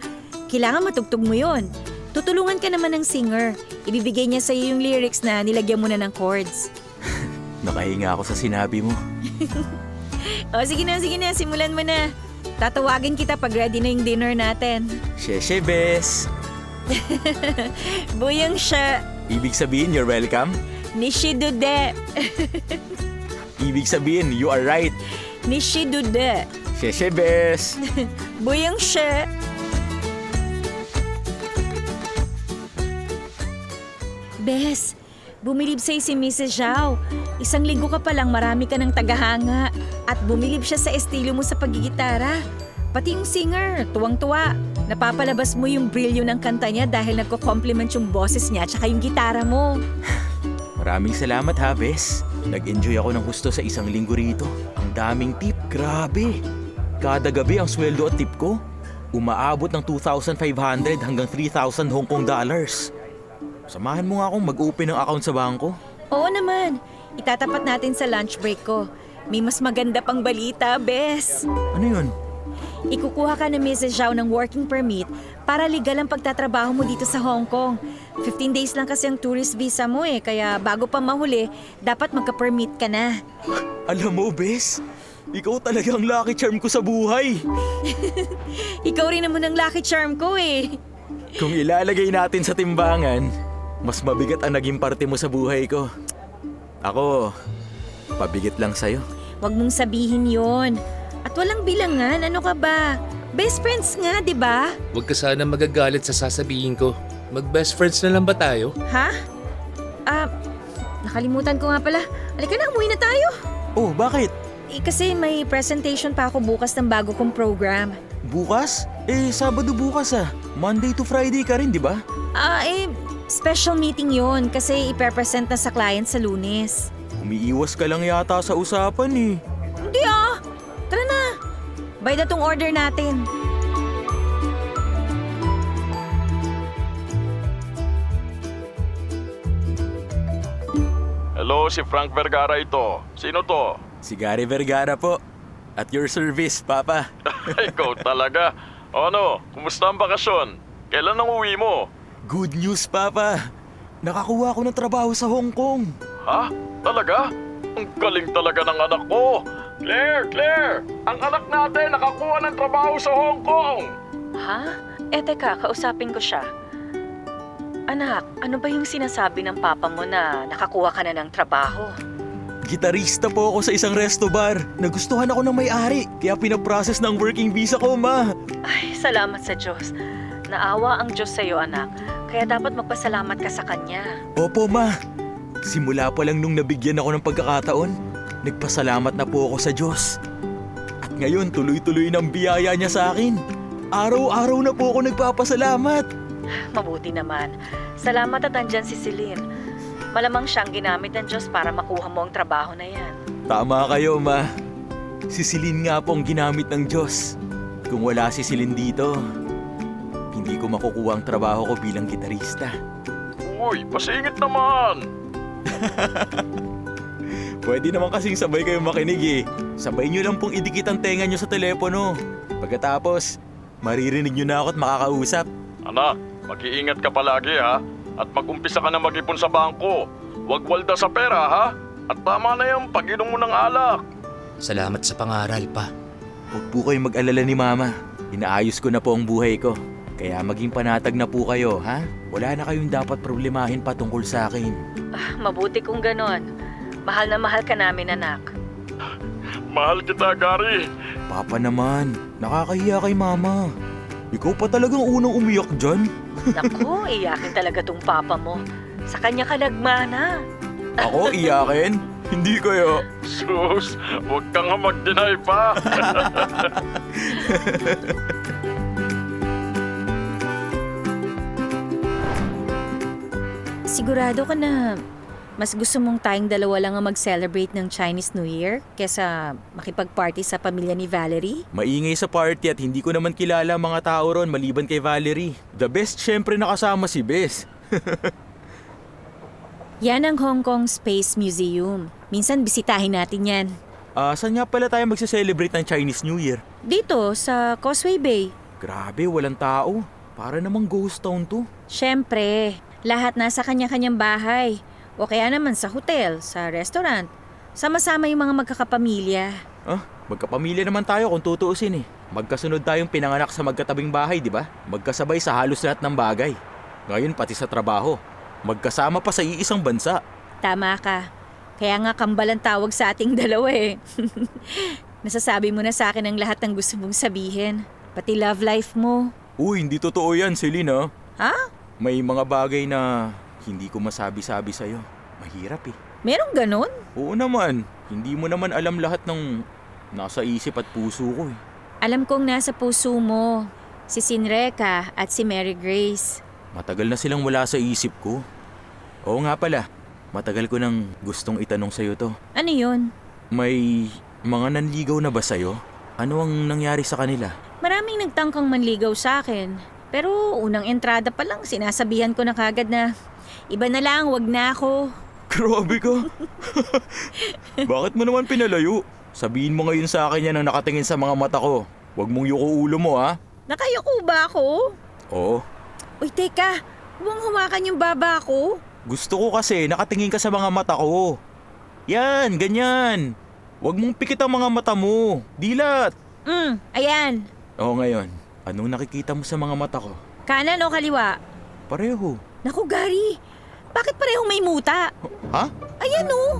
Kailangan matugtog mo yon. Tutulungan ka naman ng singer. Ibibigay niya sa iyo yung lyrics na nilagyan mo na ng chords. Nakahinga ako sa sinabi mo. O sige na, simulan mo na. Tatawagin kita pag ready na yung dinner natin. Sheshe, bes! Buyang siya. Ibig sabihin, you're welcome? Nishidude. Ibig sabihin, you are right. Nishidude. Sheshe, bes! Buyang siya. Bes, bumilib sa'yo si Mrs. Zhao. Isang linggo ka pa lang, marami ka ng tagahanga. At bumilib siya sa estilo mo sa paggigitara. Pati yung singer, tuwang-tuwa. Napapalabas mo yung brilyo ng kanta niya dahil nagko-compliment yung boses niya at yung gitara mo. Maraming salamat ha, bes. Nag-enjoy ako ng gusto sa isang linggo rito. Ang daming tip, grabe. Kada gabi ang sweldo at tip ko. Umaabot ng 2,500 hanggang 3,000 Hong Kong dollars. Samahan mo nga akong mag-open ng account sa bangko. Oo naman. Itatapat natin sa lunch break ko. May mas maganda pang balita, Bes. Ano yun? Ikukuha ka ng Mrs. Zhao ng working permit para legal ang pagtatrabaho mo dito sa Hong Kong. 15 days lang kasi ang tourist visa mo kaya bago pa mahuli, dapat magka-permit ka na. Alam mo, Bes, ikaw talagang lucky charm ko sa buhay. Ikaw rin naman ang lucky charm ko Kung ilalagay natin sa timbangan, mas mabigat ang naging parte mo sa buhay ko. Ako, pabigat lang sa'yo. Huwag mong sabihin yon. At walang bilangan, ano ka ba? Best friends nga, di ba? Huwag ka sana magagalit sa sasabihin ko. Mag-best friends na lang ba tayo? Ha? Nakalimutan ko nga pala. Halika na, umuwi na tayo. Oh, bakit? Kasi may presentation pa ako bukas ng bago kong program. Bukas? Sabado bukas Monday to Friday ka rin, di ba? Special meeting yon kasi ipepresent na sa client sa Lunes. Umiiwas ka lang yata sa usapan Hindi Tara na. Bayad na tong order natin. Hello, si Frank Vergara ito. Sino to? Si Gary Vergara po. At your service, Papa. Ikaw talaga. Ano, kumusta ang bakasyon? Kailan ang uwi mo? Good news, Papa. Nakakuha ko ng trabaho sa Hong Kong. Ha? Talaga? Ang galing talaga ng anak ko. Claire! Ang anak natin nakakuha ng trabaho sa Hong Kong! Ha? Teka, kausapin ko siya. Anak, ano ba yung sinasabi ng papa mo na nakakuha ka na ng trabaho? Gitarista po ako sa isang resto bar. Nagustuhan ako ng may-ari, kaya pinaprocess ng working visa ko, Ma. Ay, salamat sa Diyos. Naawa ang Diyos sa'yo, anak. Kaya dapat magpasalamat ka sa Kanya. Opo, Ma. Simula pa lang nung nabigyan ako ng pagkakataon, nagpasalamat na po ako sa Diyos. At ngayon, tuloy-tuloy ng biyaya niya sa akin. Araw-araw na po ako nagpapasalamat. Mabuti naman. Salamat at andyan si Celine. Malamang siyang ginamit ng Diyos para makuha mo ang trabaho na yan. Tama kayo, Ma. Si Celine nga po ang ginamit ng Diyos. Kung wala si Celine dito, hindi ko makukuha ang trabaho ko bilang gitarista. Uy, pasingit naman! Pwede naman kasing sabay kayong makinig Sabay nyo lang pong idikit ang tenga nyo sa telepono. Pagkatapos, maririnig nyo na ako at makakausap. Anak, mag-iingat ka palagi ha. At mag-umpisa ka na mag-ipon sa bangko. Huwag walda sa pera ha. At tama na yung pag-inom mo ng alak. Salamat sa pangaral, pa. Huwag po kayong mag-alala ni Mama. Inaayos ko na po ang buhay ko. Kaya maging panatag na po kayo, ha? Wala na kayong dapat problemahin patungkol sa akin. Mabuti kung ganon. Mahal na mahal ka namin, anak. Mahal kita, Gary. Papa naman, nakakahiya kay Mama. Ikaw pa talagang unang umiyak dyan. Naku, iyakin talaga tong papa mo. Sa kanya ka nagmana. Ako iyakin? Hindi kayo. Sus, huwag ka nga mag-deny pa. Sigurado ka na mas gusto mong tayong dalawa lang ang mag-celebrate ng Chinese New Year kesa makipag-party sa pamilya ni Valerie? Maingay sa party at hindi ko naman kilala ang mga tao ron maliban kay Valerie. The best syempre nakasama si Bes. Yan ang Hong Kong Space Museum. Minsan bisitahin natin yan. Saan nga pala tayo magse-celebrate ng Chinese New Year? Dito, sa Causeway Bay. Grabe, walang tao. Para namang ghost town to. Siyempre, lahat nasa kanya-kanyang bahay. O kaya naman sa hotel, sa restaurant. Sama-sama yung mga magkakapamilya. Magkapamilya naman tayo kung tutuusin Magkasunod tayong pinanganak sa magkatabing bahay, di ba? Magkasabay sa halos lahat ng bagay. Ngayon pati sa trabaho. Magkasama pa sa iisang bansa. Tama ka. Kaya nga kambal ang tawag sa ating dalawa Nasasabi mo na sa akin ang lahat ng gusto mong sabihin. Pati love life mo. Uy, hindi totoo yan, Celine Ha? May mga bagay na hindi ko masabi-sabi sa'yo. Mahirap Merong ganon? Oo naman. Hindi mo naman alam lahat ng nasa isip at puso ko Alam kong nasa puso mo. Si Sinreka at si Mary Grace. Matagal na silang wala sa isip ko. Oo nga pala. Matagal ko nang gustong itanong sa'yo to. Ano yun? May mga nanligaw na ba sa'yo? Ano ang nangyari sa kanila? Maraming nagtangkang manligaw sa akin. Pero unang entrada pa lang, sinasabihan ko na kagad na iba na lang, wag na ako. Grabe ka. Bakit mo naman pinalayo? Sabihin mo ngayon sa akin yan ang nakatingin sa mga mata ko. Huwag mong yuko ulo mo, ha? Nakayuko ba ako? Oo. Uy, teka, huwag hawakan yung baba ko. Gusto ko kasi nakatingin ka sa mga mata ko. Yan, ganyan. Huwag mong pikit ang mga mata mo. Dilat. Ayan. Oo, ngayon. Anong nakikita mo sa mga mata ko? Kanan o kaliwa? Pareho. Naku, Gary. Bakit parehong may muta? Ha? Ayan o.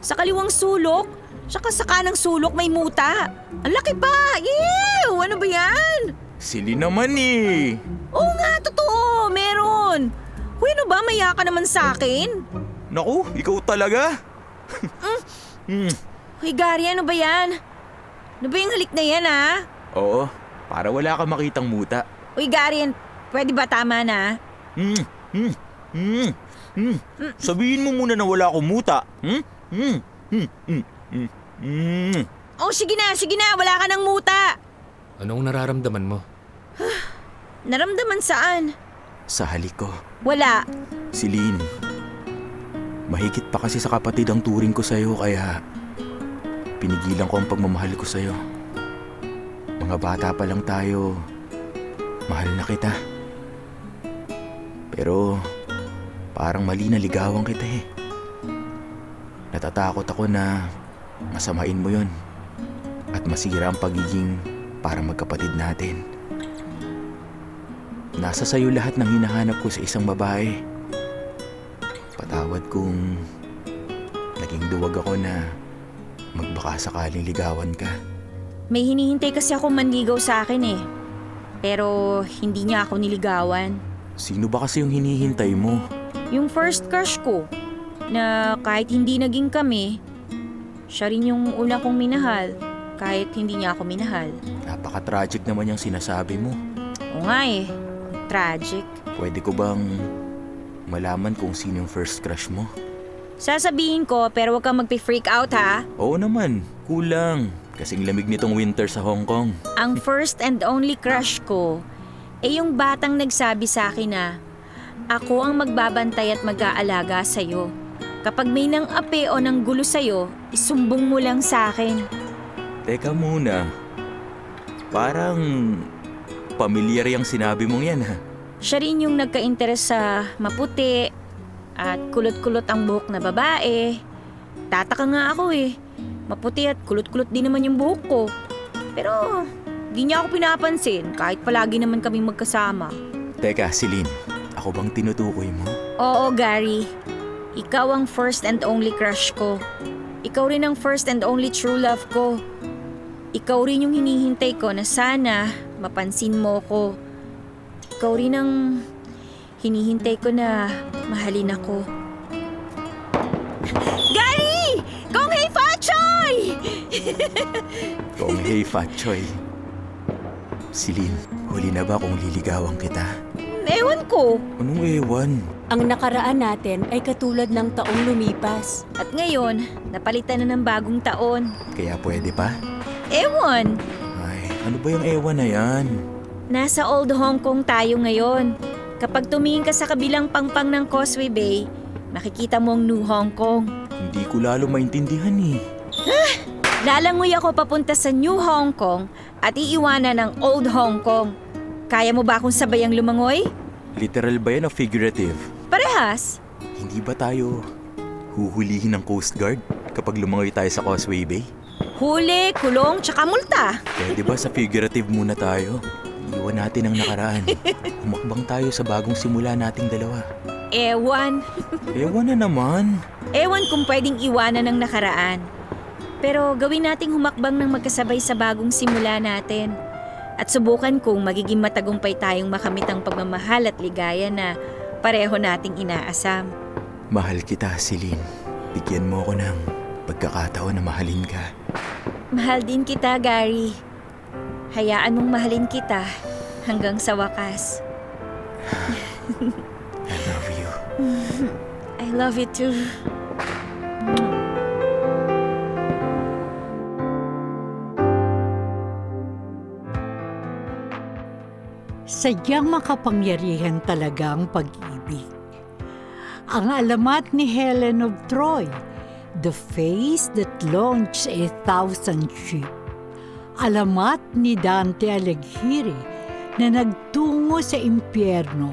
Sa kaliwang sulok, tsaka sa kanang sulok may muta. Ang laki pa! Ew! Ano ba yan? Sili naman eh. Oo nga, totoo. Meron. Uy, ano ba? Maya ka naman sa akin. Naku, ikaw talaga. Uy, Gary, ano ba yan? Ano ba yung halik na yan, ha? Oo, para wala ka makitang muta. Uy, Gary, pwede ba tama na? Sabihin mo muna na wala akong muta. Oh, sige na. Wala ka ng muta. Anong nararamdaman mo? Naramdaman saan? Sa halik ko. Wala. Celine, mahigit pa kasi sa kapatid ang turing ko sa'yo kaya pinigilan ko ang pagmamahal ko sa'yo. Mga bata pa lang tayo, mahal na kita. Pero parang mali na ligawan kita eh. Natatakot ako na masamain mo yon at masira ang pagiging parang magkapatid natin. Nasa sayo lahat ng hinahanap ko sa isang babae. Patawad kung naging duwag ako na magbaka sakaling ligawan ka. May hinihintay kasi ako manligaw sa akin eh. Pero hindi niya ako niligawan. Sino ba kasi yung hinihintay mo? Yung first crush ko, na kahit hindi naging kami, siya rin yung una kong minahal, kahit hindi niya ako minahal. Napaka-tragic naman yung sinasabi mo. Oo nga eh, tragic. Pwede ko bang malaman kung sino yung first crush mo? Sasabihin ko pero huwag kang magpi-freak out ha. Oo naman, kulang. Kasing lamig nitong winter sa Hong Kong. Ang first and only crush ko, yung batang nagsabi sa akin na ako ang magbabantay at mag-aalaga sa'yo. Kapag may nang ape o nang gulo sa'yo, isumbong mo lang sa akin. Teka muna. Parang pamilyar yung sinabi mong yan ha. Siya rin yung nagka-interes sa maputi at kulot-kulot ang buhok na babae. Tataka nga ako eh. Maputi at kulot-kulot din naman yung buhok ko. Pero di niya ako pinapansin kahit palagi naman kaming magkasama. Teka, Celine. Ako bang tinutukoy mo? Oo, Gary. Ikaw ang first and only crush ko. Ikaw rin ang first and only true love ko. Ikaw rin yung hinihintay ko na sana mapansin mo ko. Ikaw rin ang hinihintay ko na mahalin ako. Gary! Kong hei fa choy! Kung hey Fat Choy. Celine, huli na ba kung liligawan kita? Ewan ko. Anong ewan? Ang nakaraan natin ay katulad ng taong lumipas. At ngayon, napalitan na ng bagong taon. Kaya pwede pa? Ewan. Ay, ano ba yung ewan na yan? Nasa Old Hong Kong tayo ngayon. Kapag tumingin ka sa kabilang pangpang ng Causeway Bay, makikita mo ang New Hong Kong. Hindi ko lalo maintindihan eh. Lalangoy ako papunta sa New Hong Kong at iiwanan ng Old Hong Kong. Kaya mo ba akong sabayang lumangoy? Literal ba yan o figurative? Parehas. Hindi ba tayo huhulihin ng Coast Guard kapag lumangoy tayo sa Causeway Bay? Huli, kulong, tsaka multa. Pwede ba sa figurative muna tayo? Iwan natin ang nakaraan. Humakbang tayo sa bagong simula nating dalawa. Ewan. Ewan na naman. Ewan kung pwedeng iwanan ng nakaraan. Pero gawin nating humakbang ng magkasabay sa bagong simula natin. At subukan kung magiging matagumpay tayong makamit ang pagmamahal at ligaya na pareho nating inaasam. Mahal kita, Celine. Bigyan mo ako ng pagkakataon na mahalin ka. Mahal din kita, Gary. Hayaan mong mahalin kita hanggang sa wakas. I love you. I love you too. Sadyang makapangyarihan talaga ang pag-ibig. Ang alamat ni Helen of Troy, the face that launched 1,000 ships. Alamat ni Dante Alighieri na nagtungo sa impyerno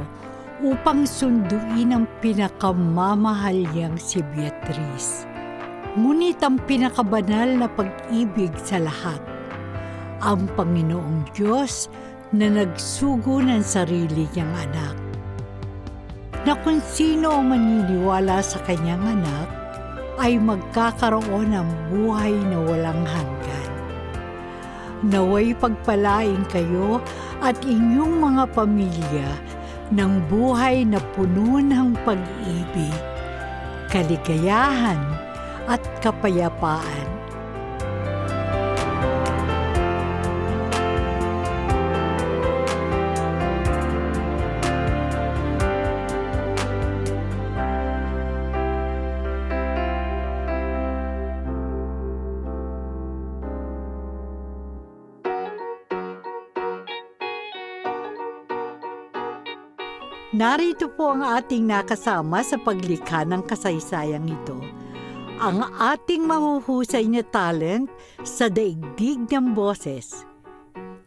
upang sunduin ang pinakamamahal niyang si Beatriz. Ngunit ang pinakabanal na pag-ibig sa lahat, ang Panginoong Diyos na nagsugo ng sarili niyang anak. Na kung sino ang maniniwala sa kanyang anak ay magkakaroon ng buhay na walang hanggan. Naway pagpalain kayo at inyong mga pamilya ng buhay na puno ng pag-ibig, kaligayahan at kapayapaan. Narito po ang ating nakasama sa paglikha ng kasaysayang ito. Ang ating mahuhusay na talent sa daigdig ng boses.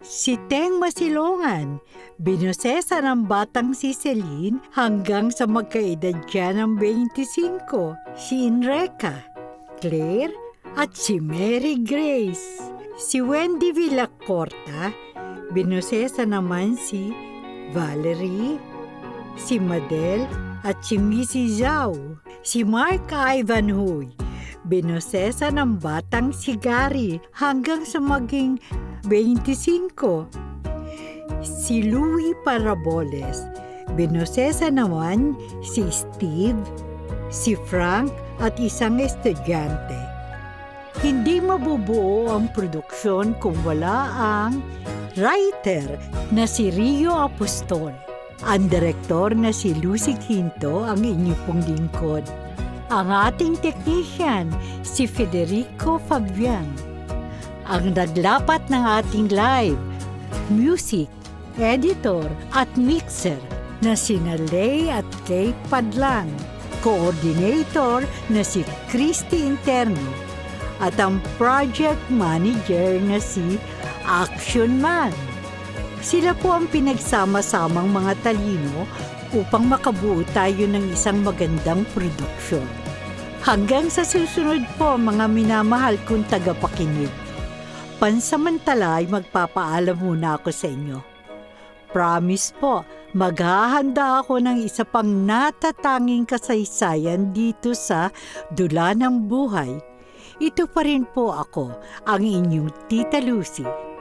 Si Teng Masilongan, binosesa ng batang si Celine hanggang sa magkaedad siya ng 25. Si Enreca, Claire at si Mary Grace. Si Wendy Villacorta, binosesa naman si Valerie, si Madel at si Missy Zhao. Si Mark Ivanhoe, binosesa ng batang si Gary hanggang sa maging 25. Si Louie Paraboles, binosesa naman si Steve, si Frank at isang estudyante. Hindi mabubuo ang produksyon kung wala ang writer na si Rio Apostol. Ang direktor na si Lucy Quinto ang inyong pong lingkod. Ang ating technician, si Federico Fabian. Ang naglapat ng ating live, music, editor at mixer na sina Lay at Kay Padlan. Coordinator na si Christy Interno. At ang project manager na si Action Man. Sila po ang pinagsama-samang mga talino upang makabuo tayo ng isang magandang produksyon. Hanggang sa susunod po mga minamahal kong tagapakinig. Pansamantala ay magpapaalam muna ako sa inyo. Promise po, maghahanda ako ng isa pang natatanging kasaysayan dito sa Dula ng Buhay. Ito pa rin po ako, ang inyong Tita Lucy.